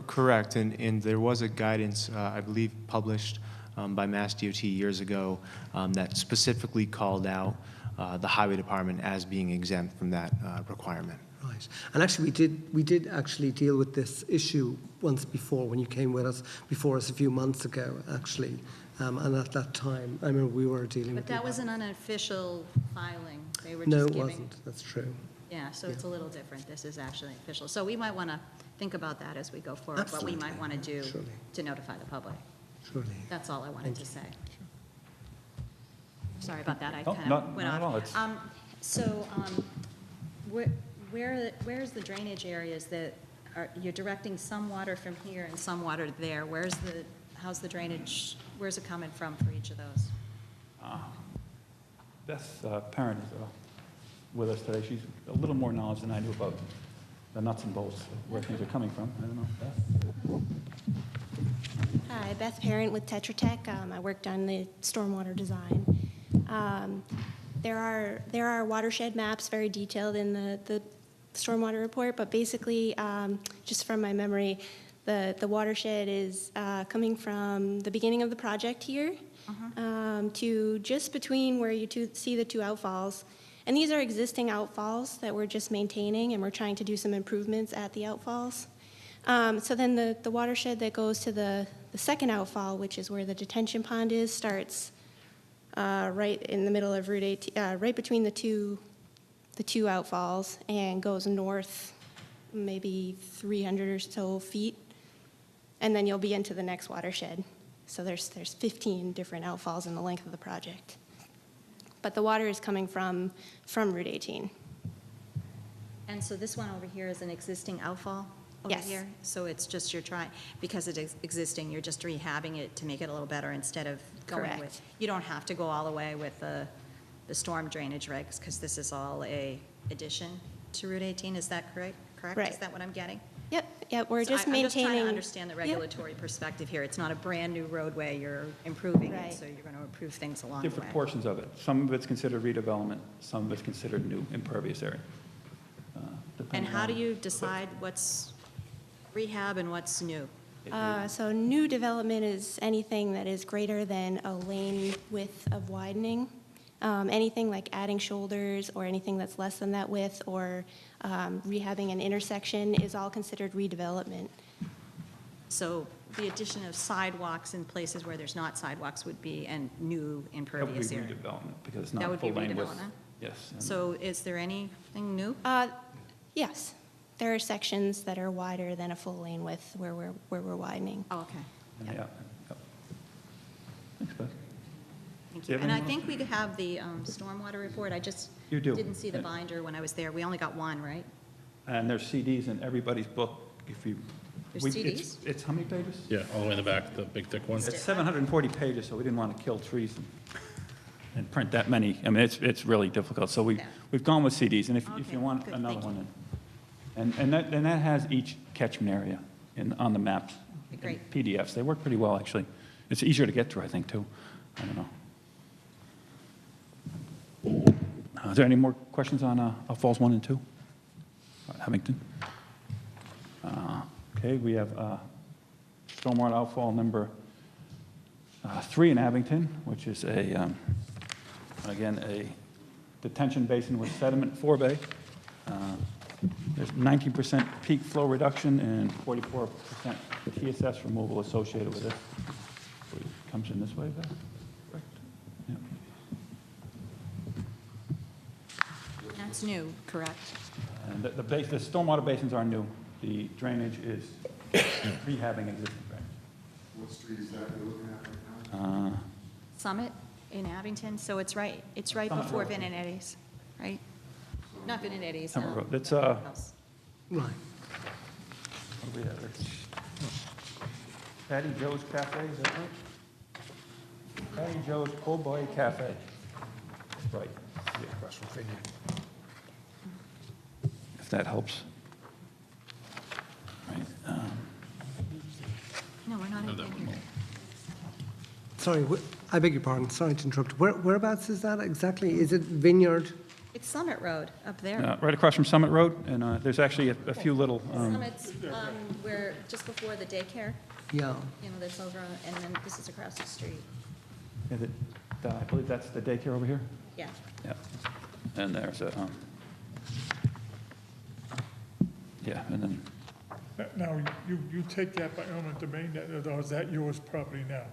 Correct, and there was a guidance, I believe, published by Mass DOT years ago that specifically called out the Highway Department as being exempt from that requirement. Right. And actually, we did actually deal with this issue once before when you came before us a few months ago, actually. And at that time, I remember we were dealing with But that was an unofficial filing. They were No, just it giving. wasn't. That's true. Yeah, so it's a little different. This is actually official. So we might want to think about that as we go forward, what we might want to do Surely. to notify the public. Surely. That's all I wanted to say. Sorry about that, I Oh, kind not- of went not at off. all. It's- So where's the drainage areas that you're directing some water from here and some water there? How's the drainage, where's it coming from for each of those? Beth's parent is with us today. She's a little more knowledge than I do about the nuts and bolts of where things are coming from. I don't know, Beth? Hi, Beth Parent with Tetra Tech. I worked on the stormwater design. There are watershed maps, very detailed in the stormwater report, but basically, just from my memory, the watershed is coming from the beginning of the project here to just between where you see the two outfalls. And these are existing outfalls that we're just maintaining, and we're trying to do some improvements at the outfalls. So then the watershed that goes to the second outfall, which is where the detention pond is, starts right in the middle of Route 18, right between the two outfalls, and goes north maybe 300 or so feet, and then you'll be into the next watershed. So there's 15 different outfalls in the length of the project. But the water is coming from Route 18. And so this one over here is an existing outfall over Yes. here? So it's just because it is existing, you're just rehabbing it to make it a little better instead of going with. Correct. You don't have to go all the way with the storm drainage regs, because this is all a addition to Route 18, is that correct? Correct? Right. Is that what I'm getting? Yep, we're So just I'm just trying maintaining. to understand the Yep. regulatory perspective here. It's not a brand-new roadway, you're improving it, Right. so you're going to improve things along the way. Different portions of it. Some of it's considered redevelopment, some of it's considered new impervious area. And depending how do on- you decide what's rehab and what's new? So new development is anything that is greater than a lane width of widening. Anything like adding shoulders or anything that's less than that width or rehabbing an intersection is all considered redevelopment. So the addition of sidewalks in places where there's not sidewalks would be a new That would be impervious area? redevelopment, because it's That not would be full lane width. redevelopment? Yes. and- So is there anything new? Yes, there are sections that are wider than a full lane width where we're widening. Oh, okay. Yeah. Yep. Thanks, Beth. Thank Do you. you have And I any more? think we have the stormwater report. I just You do. didn't see the Yeah. binder when I was there. We only got one, right? And there's CDs in everybody's book, if you. There's it's- CDs? It's how many pages? Yeah, all the way in the back, the big thick one. It's 740 pages, so we didn't want to kill trees and print that many. I mean, it's really difficult. So Yeah. we've gone with CDs, and if Okay, you want good, another thank one. And that has each catchment area on the maps. Okay, great. PDFs, they work pretty well, actually. It's easier to get through, I think, too. I don't know. Is there any more questions on Falls 1 and 2? Abington? Okay, we have stormwater outfall number 3 in Abington, which is again, a detention basin with sediment forebay. There's 19% peak flow reduction and 44% TSS removal associated with it. So it comes in this way, Beth? Correct? Yeah. That's new, correct? And the stormwater basins are new. The drainage is rehabbing existing drainage. What street is that you're looking at right now? Summit in Abington, so it's right Summit before Road. Vin and Eddie's, right? Not Vin and Eddie's. Summit Road. That's, else. Right. what do we have there? Patty Joe's Cafe, is that right? Patty Joe's Po' Boy Cafe. Right. Yeah, across from Vineyard. If that helps. Right. No, we're not in Vineyard. Sorry, I beg your pardon, sorry to interrupt. Whereabouts is that exactly? Is it Vineyard? It's Summit Road up there. Right across from Summit Road, and there's actually a few little, Summit's where, just before the daycare, Yeah. that's over, and then this is across the street. is it, I believe that's the daycare over here? Yeah. Yeah. And there's a, yeah, and then, Now, you take that by eminent domain, or is that yours property now?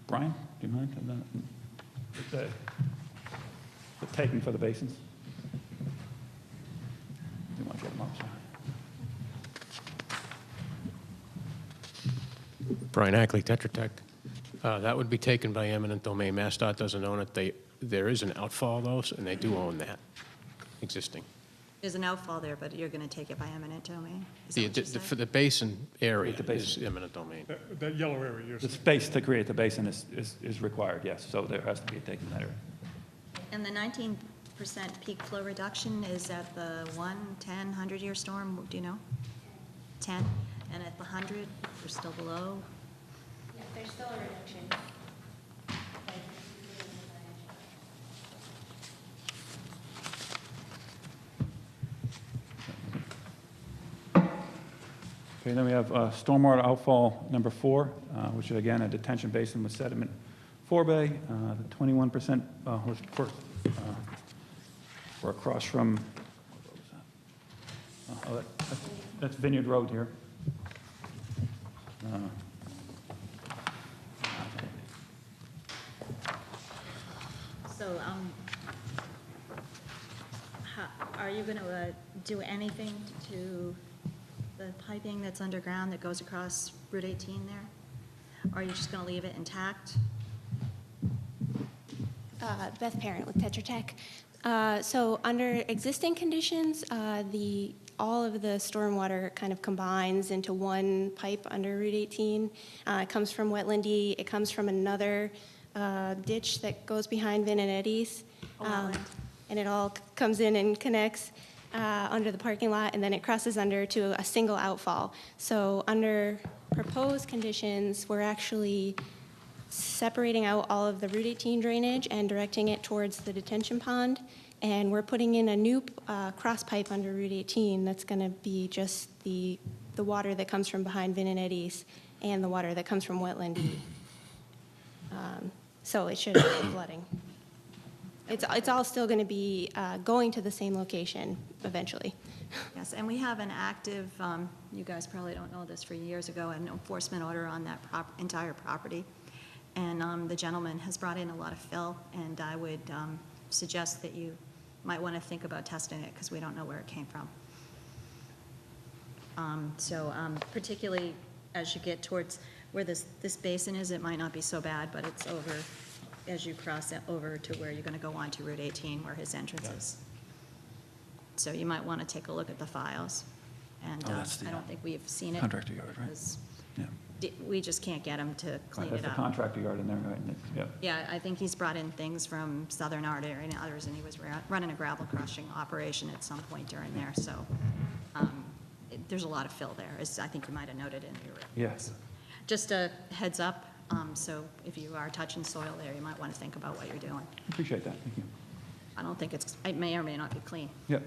Brian, do you mind? The taking for the basins? Do you want to get them up, sorry? Brian Ackley, Tetra Tech. That would be taken by eminent domain. MassDOT doesn't own it. There is an outfall, though, and they do own that, existing. There's an outfall there, but you're going to take it by eminent domain? Is that what you said? For the basin area The basin. is eminent domain. That yellow area you're The saying? space to create the basin is required, yes, so there has to be a taking that area. And the 19% peak flow reduction is at the 1, 10, 100-year storm, do you know? 10? And at the 100, we're still below? Yeah, there's still a reduction. Okay, then we have stormwater outfall number 4, which is again a detention basin with sediment forebay. The 21% was we're across from, that's Vineyard Road here. So, are you going to do anything to the piping that's underground that goes across Route 18 there? Or are you just going to leave it intact? Beth Parent with Tetra Tech. So under existing conditions, all of the stormwater kind of combines into one pipe under Route 18. It comes from Wetland D. It comes from another ditch that goes behind Vin and Eddie's. Oh, wetland. And it all comes in and connects. under the parking lot, and then it crosses under to a single outfall. So under proposed conditions, we're actually separating out all of the Route 18 drainage and directing it towards the detention pond. And we're putting in a new cross pipe under Route 18 that's going to be just the water that comes from behind Vin and Eddie's and the water that comes from Wetland E. So it should avoid flooding. It's all still going to be going to the same location eventually. Yes, and we have an active, you guys probably don't know this, for years ago, an enforcement order on that entire property. And the gentleman has brought in a lot of fill, and I would suggest that you might want to think about testing it, because we don't know where it came from. Particularly as you get towards where this basin is, it might not be so bad, but it's over, as you cross it over to where you're going to go on to Route 18, where his entrance is. So you might want to take a look at the files. And that's the, I don't think we've seen it. contractor yard, right? because Yeah. We just can't get him to clean That's it the up. contractor yard in there, right? And it's- Yeah. Yeah, I think he's brought in things from Southern Artery and others, and he was running a gravel crushing operation at some point during there, so there's a lot of fill there, as I think you might have noted in your. Yes. Just a heads up, so if you are touching soil there, you might want to think about what you're doing. Appreciate that, thank you. I don't think it may or may not be clean. Yep.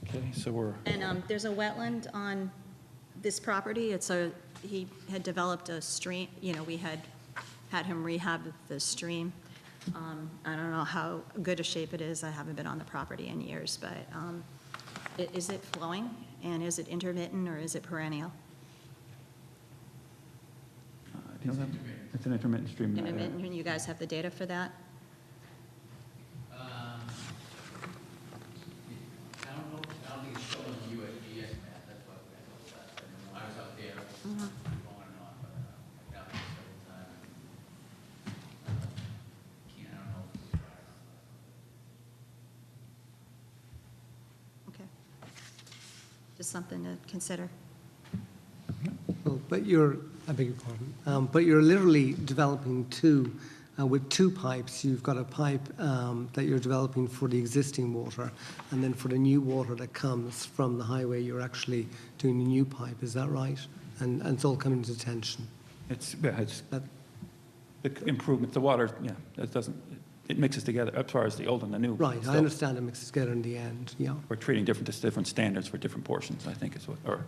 Okay, so we're, And there's a wetland on this property. He had developed a stream, we had him rehab the stream. I don't know how good a shape it is. I haven't been on the property in years, but is it flowing? And is it intermittent or is it perennial? do you know that? It's an intermittent stream. Intermittent, and you guys have the data for that? I don't think it's showing the USGS map, that's what I told last time. I was out there going on and on, but I got there several times. I don't know if it's right or not. Okay. Just something to consider. Well, I beg your pardon, but you're literally developing two, with two pipes. You've got a pipe that you're developing for the existing water, and then for the new water that comes from the highway, you're actually doing a new pipe, is that right? And it's all coming to detention. It's the improvement, the water, yeah, it mixes together as far as the old and the new. Right, I So understand it mixes together in the end, yeah. We're treating different standards for different portions, I think is what, or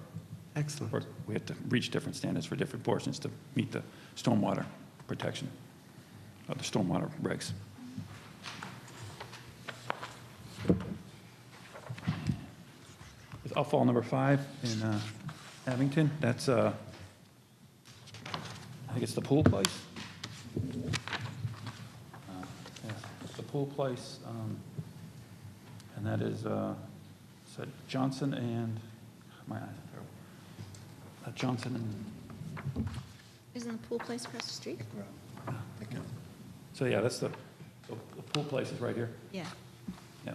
Excellent. we have to reach different standards for different portions to meet the stormwater protection, of the stormwater regs. It's outfall number 5 in Abington. That's, I think it's the pool place. Yeah, it's the pool place, and that is Johnson and, my eyes are terrible. Johnson and, Isn't the pool place across the street? so yeah, that's the pool place is right here. Yeah. Yeah,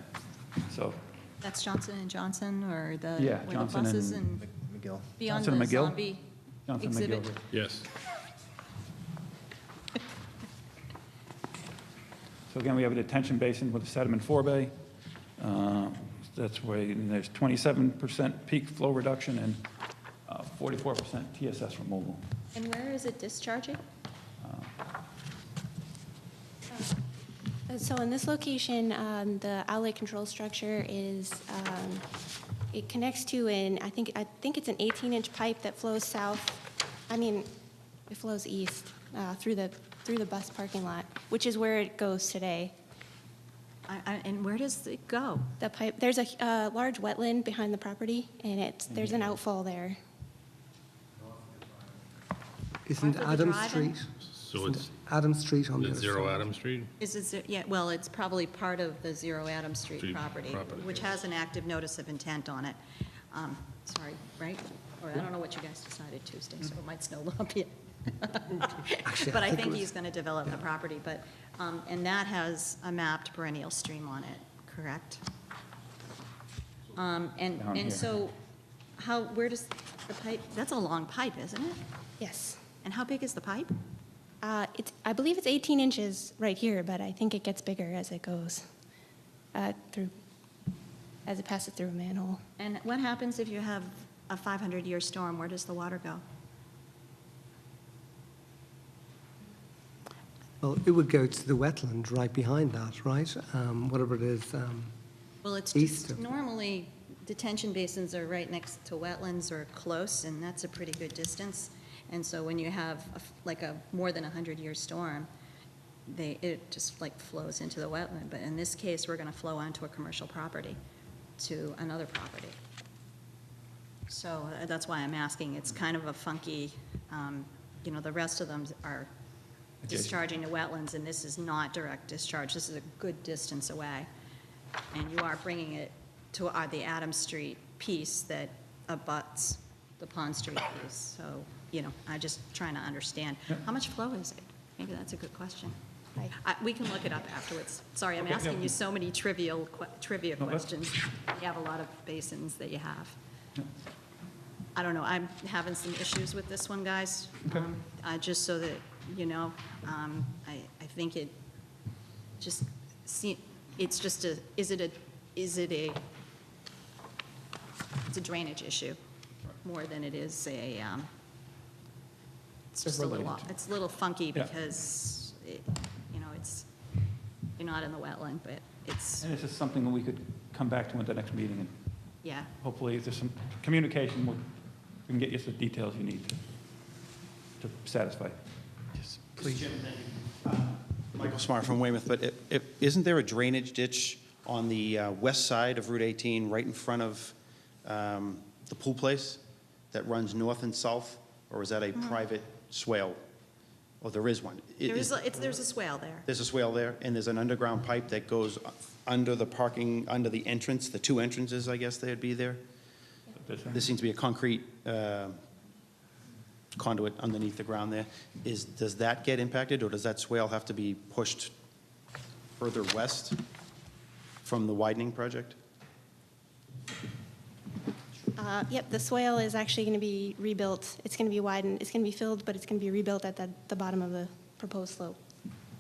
so, That's Johnson and Johnson, or the, Yeah, where the Johnson buses and and McGill. beyond Johnson the and McGill? zombie Johnson exhibit? McGill. Yes. So again, we have a detention basin with a sediment forebay. That's where there's 27% peak flow reduction and 44% TSS removal. And where is it discharging? So in this location, the outlet control structure is, it connects to I think it's an 18-inch pipe that flows south, it flows east through the bus parking lot, which is where it goes today. And where does it go? The pipe, there's a large wetland behind the property, and there's an outfall there. Isn't North of the Adam drive-in? Street? So it's Adam Street on the the other Zero side? Adam Street? Yeah, well, it's probably part of the Zero Adam Street Street property, property, which yes. has an active notice of intent on it. Sorry, right? Or I don't know what you guys decided Tuesday, so it might snow lump Actually, But I it think was- he's going to develop the property, but, and that has a mapped perennial stream on it, correct? Down here. And so, where does the pipe, that's a long pipe, isn't it? Yes. And how big is the pipe? I believe it's 18 inches right here, but I think it gets bigger as it goes through. as it passes through a manhole. And what happens if you have a 500-year storm? Where does the water go? Well, it would go to the wetland right behind that, right? Whatever it is. Well, it's East just, of- normally detention basins are right next to wetlands or close, and that's a pretty good distance. And so when you have like a more than 100-year storm, it just like flows into the wetland. But in this case, we're going to flow onto a commercial property to another property. So that's why I'm asking. It's kind of a funky, the rest of them are discharging to wetlands, and this is not direct discharge. This is a good distance away. And you are bringing it to the Adams Street piece that abuts the Pond Street piece. So, I'm just trying to understand. How much flow is it? Maybe that's a good question. We can look it up afterwards. Sorry, I'm asking you so many trivia questions. You have a lot of basins that you have. I don't know, I'm having some issues with this one, guys. Just so that, I think it just, it's just it's a drainage issue more than it is it's just a little funky because, you're not in the wetland, but it's. And it's just something that we could come back to at the next meeting, and Yeah. hopefully if there's some communication, we can get you some details you need to satisfy. Please. Michael Smart from Weymouth, but isn't there a drainage ditch on the west side of Route 18, right in front of the pool place, that runs north and south? Or is that a private swale? Oh, there is one. There's a swale there. There's a swale there, and there's an underground pipe that goes under the parking, under the entrance, the two entrances, I guess they'd be there. There seems to be a concrete conduit underneath the ground there. Does that get impacted, or does that swale have to be pushed further west from the widening project? Yep, the swale is actually going to be rebuilt. It's going to be widened. It's going to be filled, but it's going to be rebuilt at the bottom of the proposed slope.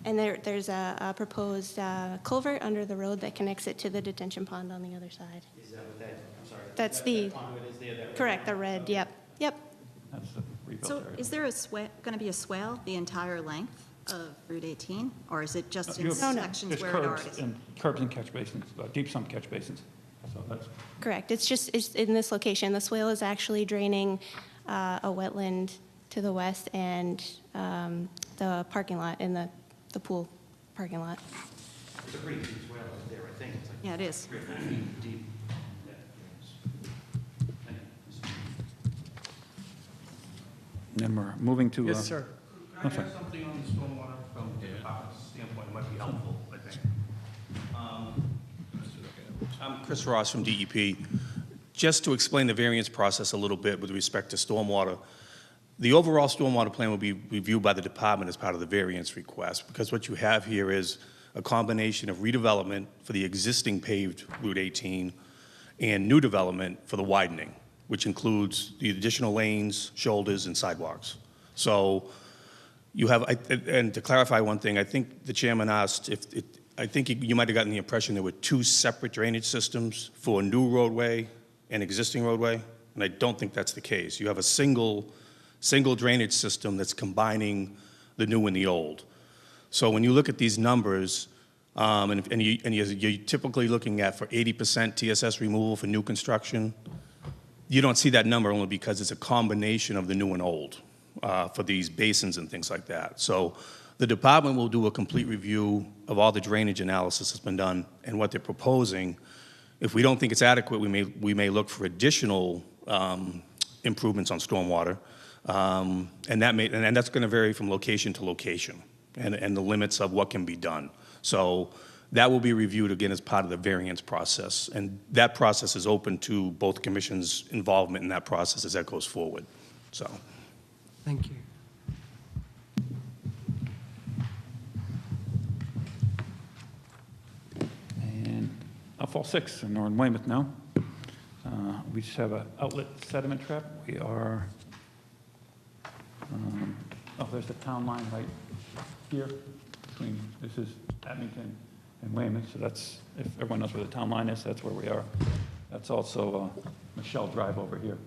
And there's a proposed culvert under the road that connects it to the detention pond on the other side. Is that what that, I'm sorry. That's that conduit is there? Correct, the red, yep. Yep. That's the rebuilt So area. is there going to be a swale the entire length of Route 18? Or is it just You in have- sections There's where it already is? curbs and catch basins, deep sump catch basins. So that's, Correct. It's in this location. The swale is actually draining a wetland to the west and the parking lot in the pool parking lot. It's a pretty deep swale out there, I think. It's like Yeah, it is. 3 or 4 feet deep. then we're moving to. Yes, sir. Can I add something on the stormwater from the department's standpoint? It might be helpful, I think. I'm Chris Ross from DEP. Just to explain the variance process a little bit with respect to stormwater, the overall stormwater plan will be reviewed by the department as part of the variance request, because what you have here is a combination of redevelopment for the existing paved Route 18 and new development for the widening, which includes the additional lanes, shoulders, and sidewalks. So you have, and to clarify one thing, I think the chairman asked I think you might have gotten the impression there were two separate drainage systems for a new roadway and existing roadway, and I don't think that's the case. You have a single drainage system that's combining the new and the old. So when you look at these numbers, and you're typically looking at for 80% TSS removal for new construction, you don't see that number only because it's a combination of the new and old for these basins and things like that. So the department will do a complete review of all the drainage analysis that's been done and what they're proposing. If we don't think it's adequate, we may look for additional improvements on stormwater, and that's going to vary from location to location and the limits of what can be done. So that will be reviewed again as part of the variance process, and that process is open to both commissions' involvement in that process as that goes forward. So, Thank you. and outfall 6, and we're in Weymouth now. We just have an outlet sediment trap. We are, there's the town line right here between, this is Abington and Weymouth, so that's, if everyone knows where the town line is, that's where we are. That's also Michelle Drive over here.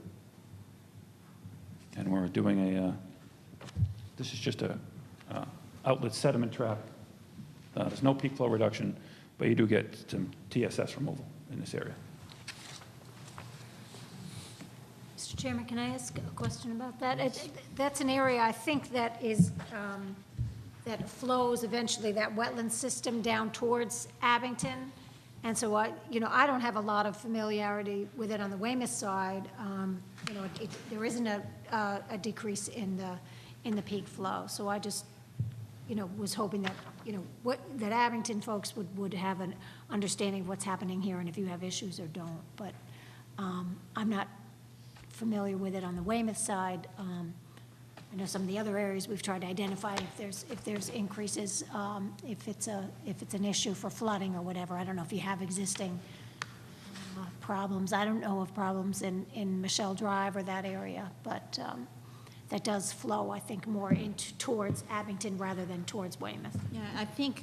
And we're doing this is just a outlet sediment trap. There's no peak flow reduction, but you do get some TSS removal in this area. Mr. Chairman, can I ask a question about that? That's an area I think that is, that flows eventually, that wetland system down towards Abington. And so I don't have a lot of familiarity with it on the Weymouth side. There isn't a decrease in the peak flow. So I just, was hoping that, that Abington folks would have an understanding of what's happening here and if you have issues or don't. But I'm not familiar with it on the Weymouth side. I know some of the other areas we've tried to identify if there's increases, if it's an issue for flooding or whatever. I don't know if you have existing problems. I don't know of problems in Michelle Drive or that area, but that does flow, I think, more towards Abington rather than towards Weymouth. Yeah, I think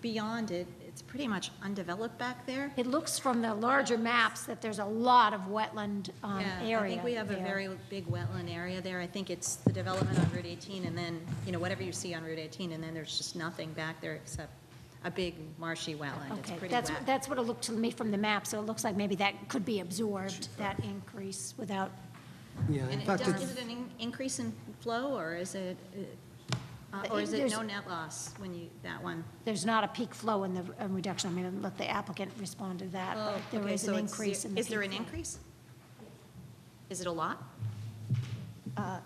beyond it, it's pretty much undeveloped back there. It looks from the larger maps that there's a lot of wetland area. I think we have a very big wetland area there. I think it's the development on Route 18 and then, whatever you see on Route 18, and then there's just nothing back there except a big marshy wetland. It's Okay, pretty wet. that's what it looked to me from the map, so it looks like maybe that could be absorbed, that increase, without, Yeah, in And fact, is it an increase in flow, or is it There's- no net loss when that one? there's not a peak flow in the reduction. I mean, I'll let the applicant respond to that, but there Okay, is so an it's- increase in the Is there peak an flow. increase? Is it a lot?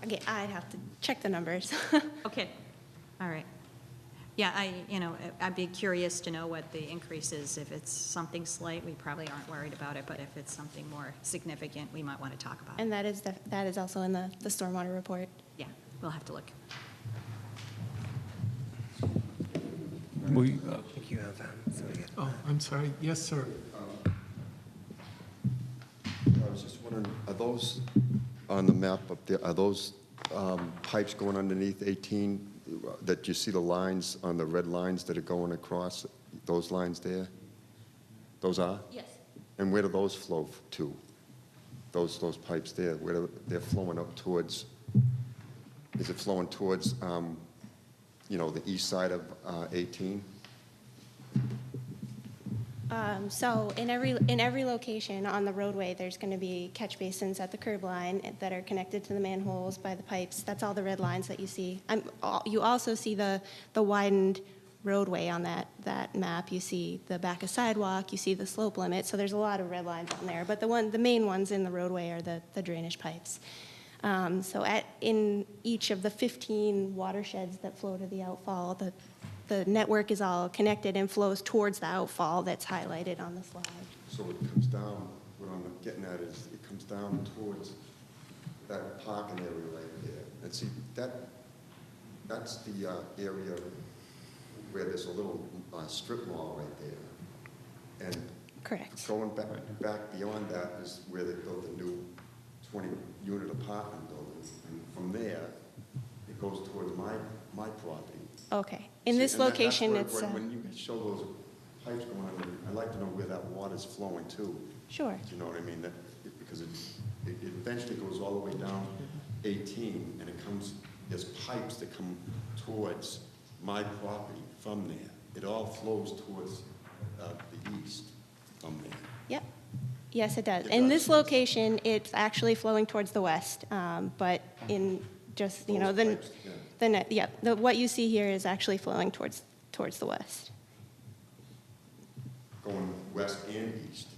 Again, I'd have to check the numbers. Okay, all right. Yeah, I'd be curious to know what the increase is. If it's something slight, we probably aren't worried about it, but if it's something more significant, we might want to talk about it. And that is also in the stormwater report. Yeah, we'll have to look. We, I think you have Oh, I'm sorry. Yes, sir. I was just wondering, are those on the map up there, are those pipes going underneath 18, that you see the lines on the red lines that are going across, those lines there? Those are? Yes. And where do those flow to? Those pipes there, they're flowing up towards, is it flowing towards, the east side of 18? So in every location on the roadway, there's going to be catch basins at the curb line that are connected to the manholes by the pipes. That's all the red lines that you see. You also see the widened roadway on that map. You see the back of sidewalk, you see the slope limit, so there's a lot of red lines on there. But the main ones in the roadway are the drainage pipes. So in each of the 15 watersheds that flow to the outfall, the network is all connected and flows towards the outfall that's highlighted on the slide. So it comes down, what I'm getting at is, it comes down towards that parking area right there. And see, that's the area where there's a little strip mall right there. And Correct. going back beyond that is where they built the new 20-unit apartment building. And from there, it goes towards my property. Okay. In this location, it's... When you show those pipes going under, I'd like to know where that water's flowing to. Sure. You know what I mean? Because it eventually goes all the way down 18, and it comes, there's pipes that come towards my property from there. It all flows towards the east from there. Yep. Yes, it does. It In does, this yes. location, it's actually flowing towards the west, but in just, Those pipes, yeah. what you see here is actually flowing towards the west. Going west and east.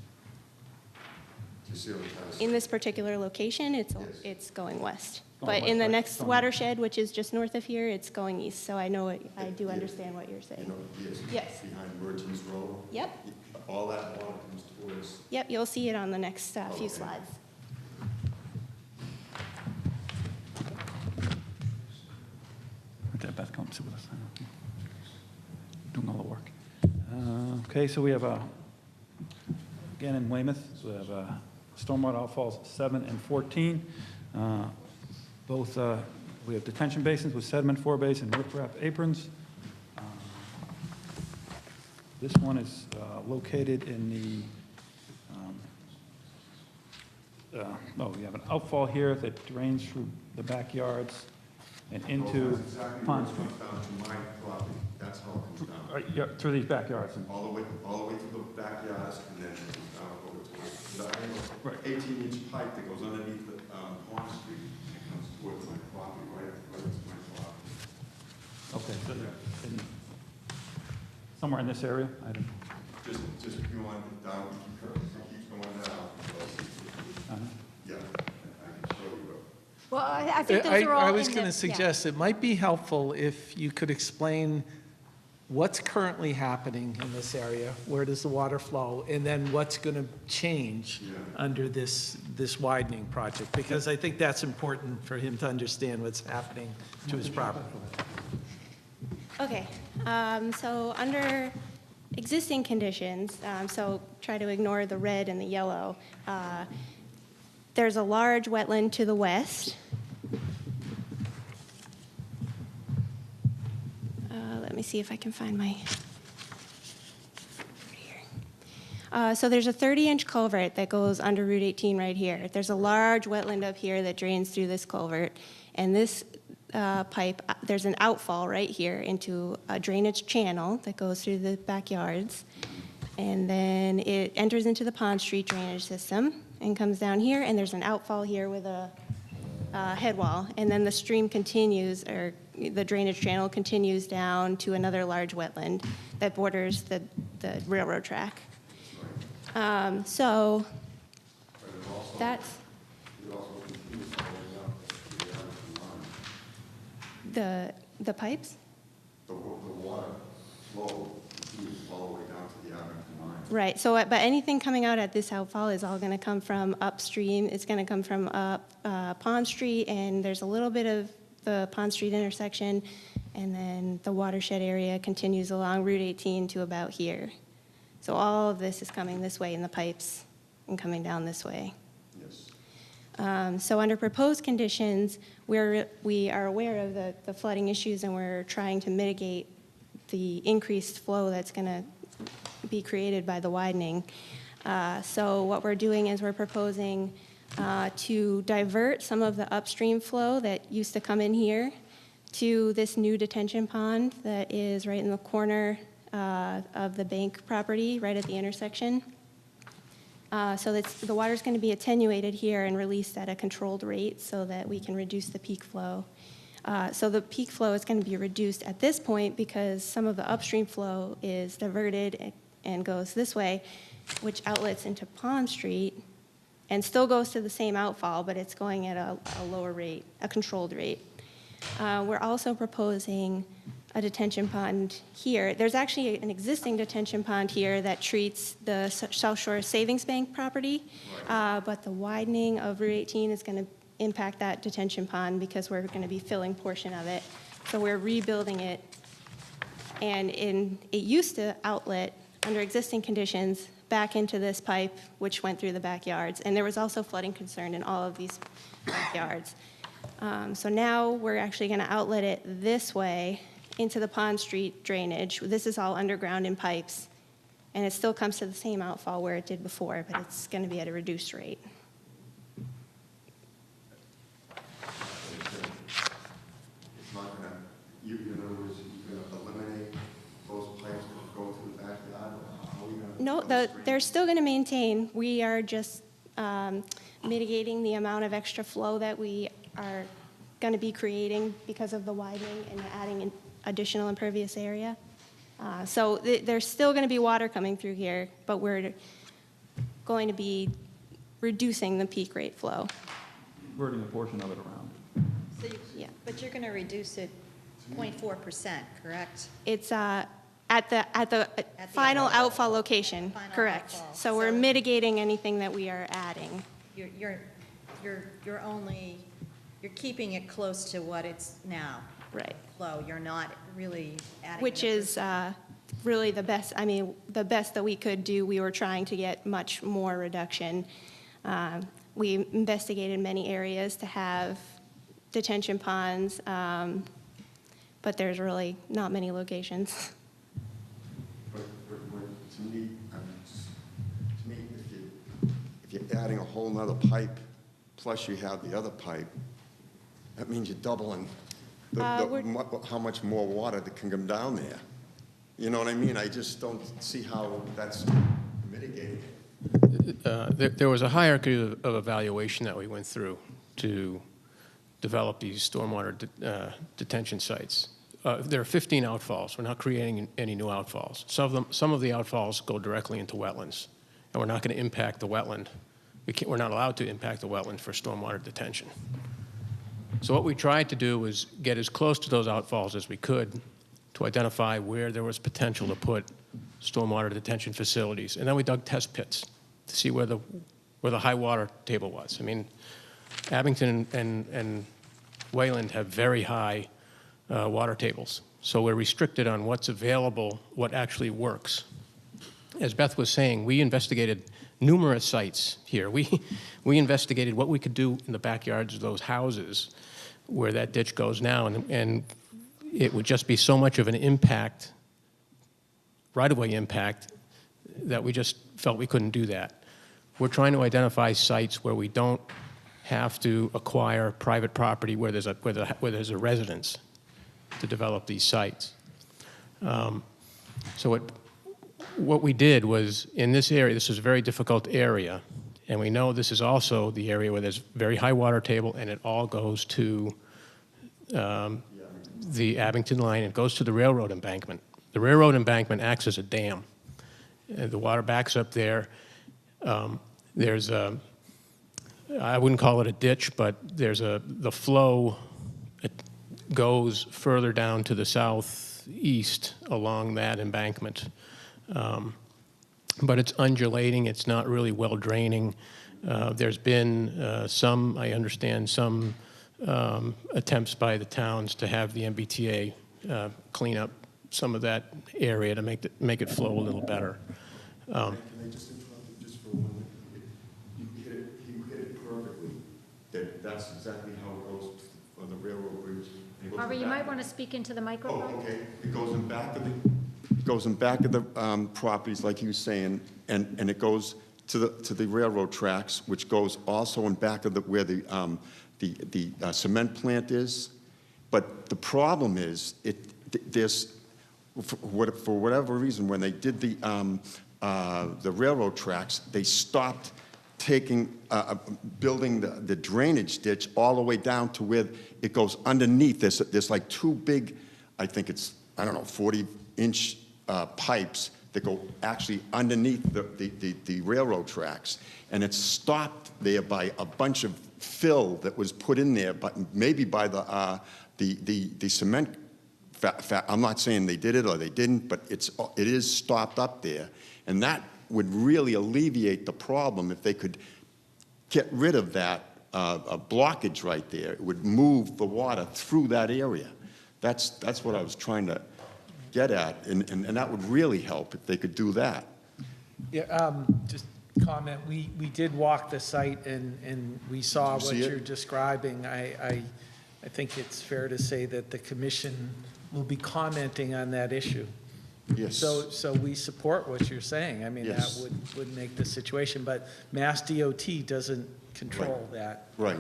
Do you see what I'm trying to say? In this particular location, Yes. it's going west. Going But in the west, right. next Going- watershed, which is just north of here, it's going east. So I know, I do Yeah. understand what you're You saying. know, yes. Yes. Behind Merchants Road. Yep. All that water comes towards. Yep, you'll see it on the next few Okay. slides. Okay, Beth, come sit with us. Doing all the work. Okay, so we have, again in Weymouth, so we have stormwater outfalls 7 and 14. Both, we have detention basins with sediment forebays and riprap aprons. This one is located in you have an outfall here that drains through the backyards and into Pond Street. That's how it comes down. Yeah, through these backyards. All the way through the backyards, and then it comes down over to Right. 18-inch pipe that goes underneath the Pond Street, and it comes towards my property, right to my property. Okay, so they're somewhere in this area? I don't. Just going down, keeps going down. Yeah, I can show you. Well, I think those are all I in was the- going yeah. to suggest it might be helpful if you could explain what's currently happening in this area, where does the water flow, and then what's going to change under this widening project, because I think that's important for him to understand what's happening to his property. Okay, so under existing conditions, so try to ignore the red and the yellow. There's a large wetland to the west. Let me see if I can find my, right here. So there's a 30-inch culvert that goes under Route 18 right here. There's a large wetland up here that drains through this culvert, and this pipe, there's an outfall right here into a drainage channel that goes through the backyards. And then it enters into the Pond Street drainage system and comes down here, and there's an outfall here with a head wall. And then the stream continues, or the drainage channel continues down to another large wetland that borders the railroad track. So that's the pipes? The water flow continues all the way down to the Abington line. Right, so, but anything coming out at this outfall is all gonna come from upstream. It's gonna come from up Pond Street, and there's a little bit of the Pond Street intersection, and then the watershed area continues along Route 18 to about here. So all of this is coming this way in the pipes and coming down this way. Yes. So under proposed conditions, we are aware of the flooding issues, and we're trying to mitigate the increased flow that's going to be created by the widening. So what we're doing is we're proposing to divert some of the upstream flow that used to come in here to this new detention pond that is right in the corner of the bank property, right at the intersection. So the water's going to be attenuated here and released at a controlled rate so that we can reduce the peak flow. So the peak flow is going to be reduced at this point because some of the upstream flow is diverted and goes this way, which outlets into Pond Street and still goes to the same outfall, but it's going at a lower rate, a controlled rate. We're also proposing a detention pond here. There's actually an existing detention pond here that treats the South Shore Savings Bank property, but the widening of Route 18 is going to impact that detention pond because we're going to be filling portion of it. So we're rebuilding it, and it used to outlet under existing conditions back into this pipe, which went through the backyards, and there was also flooding concern in all of these backyards. So now we're actually going to outlet it this way into the Pond Street drainage. This is all underground in pipes, and it still comes to the same outfall where it did before, but it's going to be at a reduced rate. It's not gonna, in other words, you're gonna eliminate those pipes that go to the backyard, or how are we gonna? No, they're still going to maintain. We are just mitigating the amount of extra flow that we are going to be creating because of the widening and adding an additional impervious area. So there's still going to be water coming through here, but we're going to be reducing the peak rate flow. Diverting a portion of it around. So Yeah. But you're going to reduce it 0.4%, correct? It's at the final outfall location, Final correct. outfall. So we're mitigating anything that we are adding. You're only, you're keeping it close to what it's now. Right. Flow, you're not really adding. Which is really the best, I mean, the best that we could do. We were trying to get much more reduction. We investigated many areas to have detention ponds, but there's really not many locations. But when to me, if you're adding a whole nother pipe, plus you have the other pipe, that means you're doubling how much more water that can come down there. You know what I mean? I just don't see how that's mitigated. There was a hierarchy of evaluation that we went through to develop these stormwater detention sites. There are 15 outfalls. We're not creating any new outfalls. Some of the outfalls go directly into wetlands, and we're not going to impact the wetland. We're not allowed to impact the wetland for stormwater detention. So what we tried to do was get as close to those outfalls as we could to identify where there was potential to put stormwater detention facilities. And then we dug test pits to see where the high water table was. I mean, Abington and Wayland have very high water tables. So we're restricted on what's available, what actually works. As Beth was saying, we investigated numerous sites here. We investigated what we could do in the backyards of those houses where that ditch goes now, and it would just be so much of an impact, right-of-way impact, that we just felt we couldn't do that. We're trying to identify sites where we don't have to acquire private property where there's a residence to develop these sites. So what we did was, in this area, this is a very difficult area, and we know this is also the area where there's very high water table, and it all goes to the Abington line. It goes to the railroad embankment. The railroad embankment acts as a dam. The water backs up there. There's a, I wouldn't call it a ditch, but there's the flow goes further down to the southeast along that embankment. But it's undulating. It's not really well draining. There's been some, I understand, some attempts by the towns to have the MBTA clean up some of that area to make it flow a little better. Can I just interrupt you just for a moment? You hit it perfectly. That's exactly how it goes on the railroad bridge. Barbara, you might want to speak into the microphone. Oh, okay. It goes in back of the properties, like you were saying, and it goes to the railroad tracks, which goes also in back of where the cement plant is. But the problem is, there's for whatever reason, when they did the railroad tracks, they stopped building the drainage ditch all the way down to where it goes underneath. There's like two big, I think it's, I don't know, 40-inch pipes that go actually underneath the railroad tracks. And it's stopped there by a bunch of fill that was put in there, but maybe by the cement. I'm not saying they did it or they didn't, but it is stopped up there. And that would really alleviate the problem if they could get rid of that blockage right there. It would move the water through that area. That's what I was trying to get at, and that would really help if they could do that. Yeah, just comment, we did walk the site and we saw what you're describing. I think it's fair to say that the commission will be commenting on that issue. Yes. So we support what you're saying. I mean, Yes. that would make the situation, but Mass DOT doesn't control that. Right.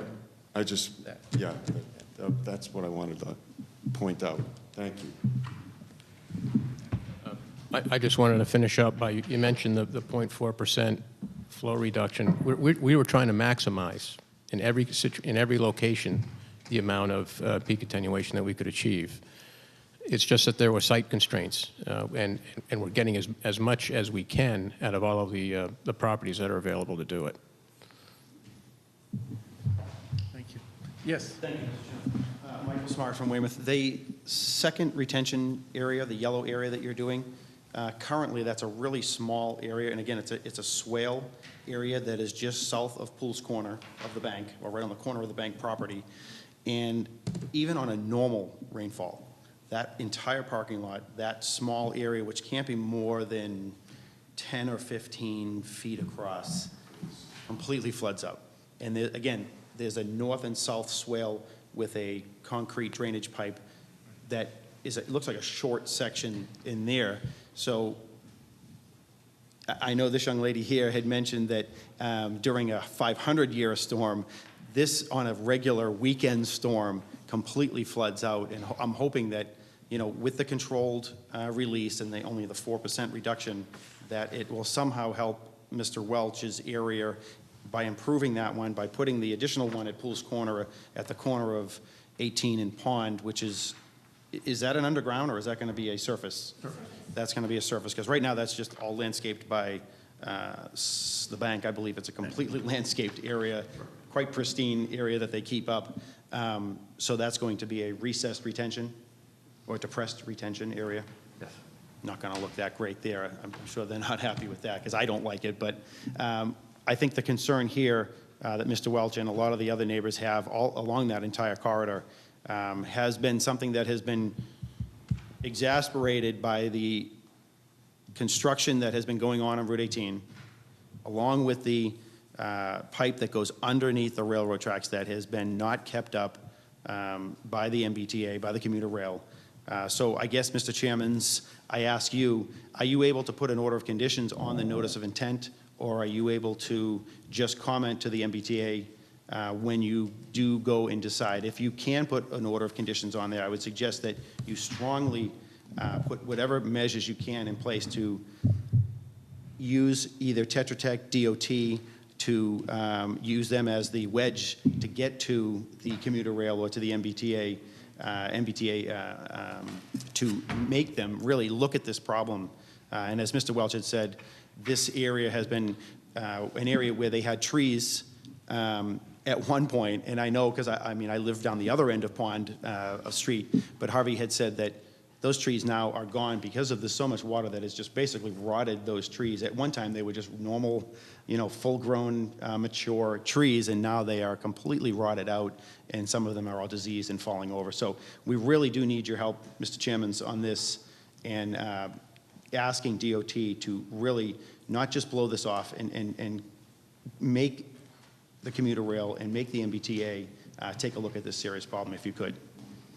I just, yeah, that's what I wanted to point out. Thank you. I just wanted to finish up by, you mentioned the 0.4% flow reduction. We were trying to maximize in every location the amount of peak attenuation that we could achieve. It's just that there were site constraints, and we're getting as much as we can out of all of the properties that are available to do it. Thank you. Yes. Thank you, Mr. Chairman. Michael Smart from Weymouth. The second retention area, the yellow area that you're doing, currently that's a really small area, and again, it's a swale area that is just south of Poole's Corner of the bank, or right on the corner of the bank property. And even on a normal rainfall, that entire parking lot, that small area, which can't be more than 10 or 15 feet across, completely floods out. And there, again, there's a north and south swale with a concrete drainage pipe that it looks like a short section in there. So I know this young lady here had mentioned that during a 500-year storm, this on a regular weekend storm completely floods out. And I'm hoping that, you know, with the controlled release and only the 4% reduction, that it will somehow help Mr. Welch's area by improving that one, by putting the additional one at Pools Corner at the corner of 18 and Pond, which is that an underground or is that going to be a surface? Surface. That's going to be a surface, because right now that's just all landscaped by the bank. I believe it's a completely landscaped area, quite pristine area that they keep up. So that's going to be a recessed retention or depressed retention area. Yes. Not going to look that great there. I'm sure they're not happy with that because I don't like it. But I think the concern here that Mr. Welch and a lot of the other neighbors have all along that entire corridor has been something that has been exasperated by the construction that has been going on Route 18, along with the pipe that goes underneath the railroad tracks that has been not kept up by the MBTA, by the commuter rail. So I guess, Mr. Chairmans, I ask you, are you able to put an order of conditions on the notice of intent, or are you able to just comment to the MBTA when you do go and decide? If you can put an order of conditions on there, I would suggest that you strongly put whatever measures you can in place to use either Tetra Tech, DOT, to use them as the wedge to get to the commuter rail or to the MBTA, to make them really look at this problem. And as Mr. Welch had said, this area has been an area where they had trees at one point, and I know because I mean I live down the other end of Pond Street, but Harvey had said that those trees now are gone because of the so much water that has just basically rotted those trees. At one time they were just normal, you know, full-grown, mature trees, and now they are completely rotted out, and some of them are all diseased and falling over. So we really do need your help, Mr. Chairman, on this, and asking DOT to really not just blow this off and make the commuter rail and make the MBTA take a look at this serious problem, if you could.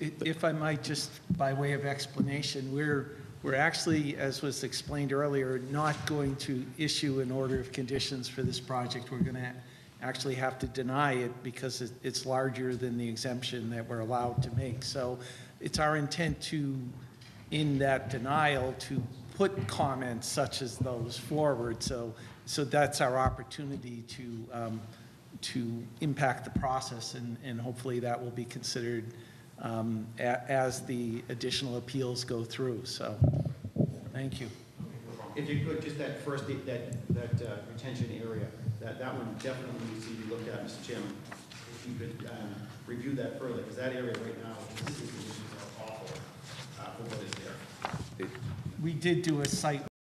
If I might, just by way of explanation, we're actually, as was explained earlier, not going to issue an order of conditions for this project. We're going to actually have to deny it because it's larger than the exemption that we're allowed to make. So it's our intent to, in that denial, to put comments such as those forward. So that's our opportunity to impact the process, and hopefully that will be considered as the additional appeals go through. So, thank you. If you could, just that first, that retention area, that one definitely needs to be looked at, Mr. Chairman. If you could review that further, because that area right now, the conditions are awful for what is there. We did do a site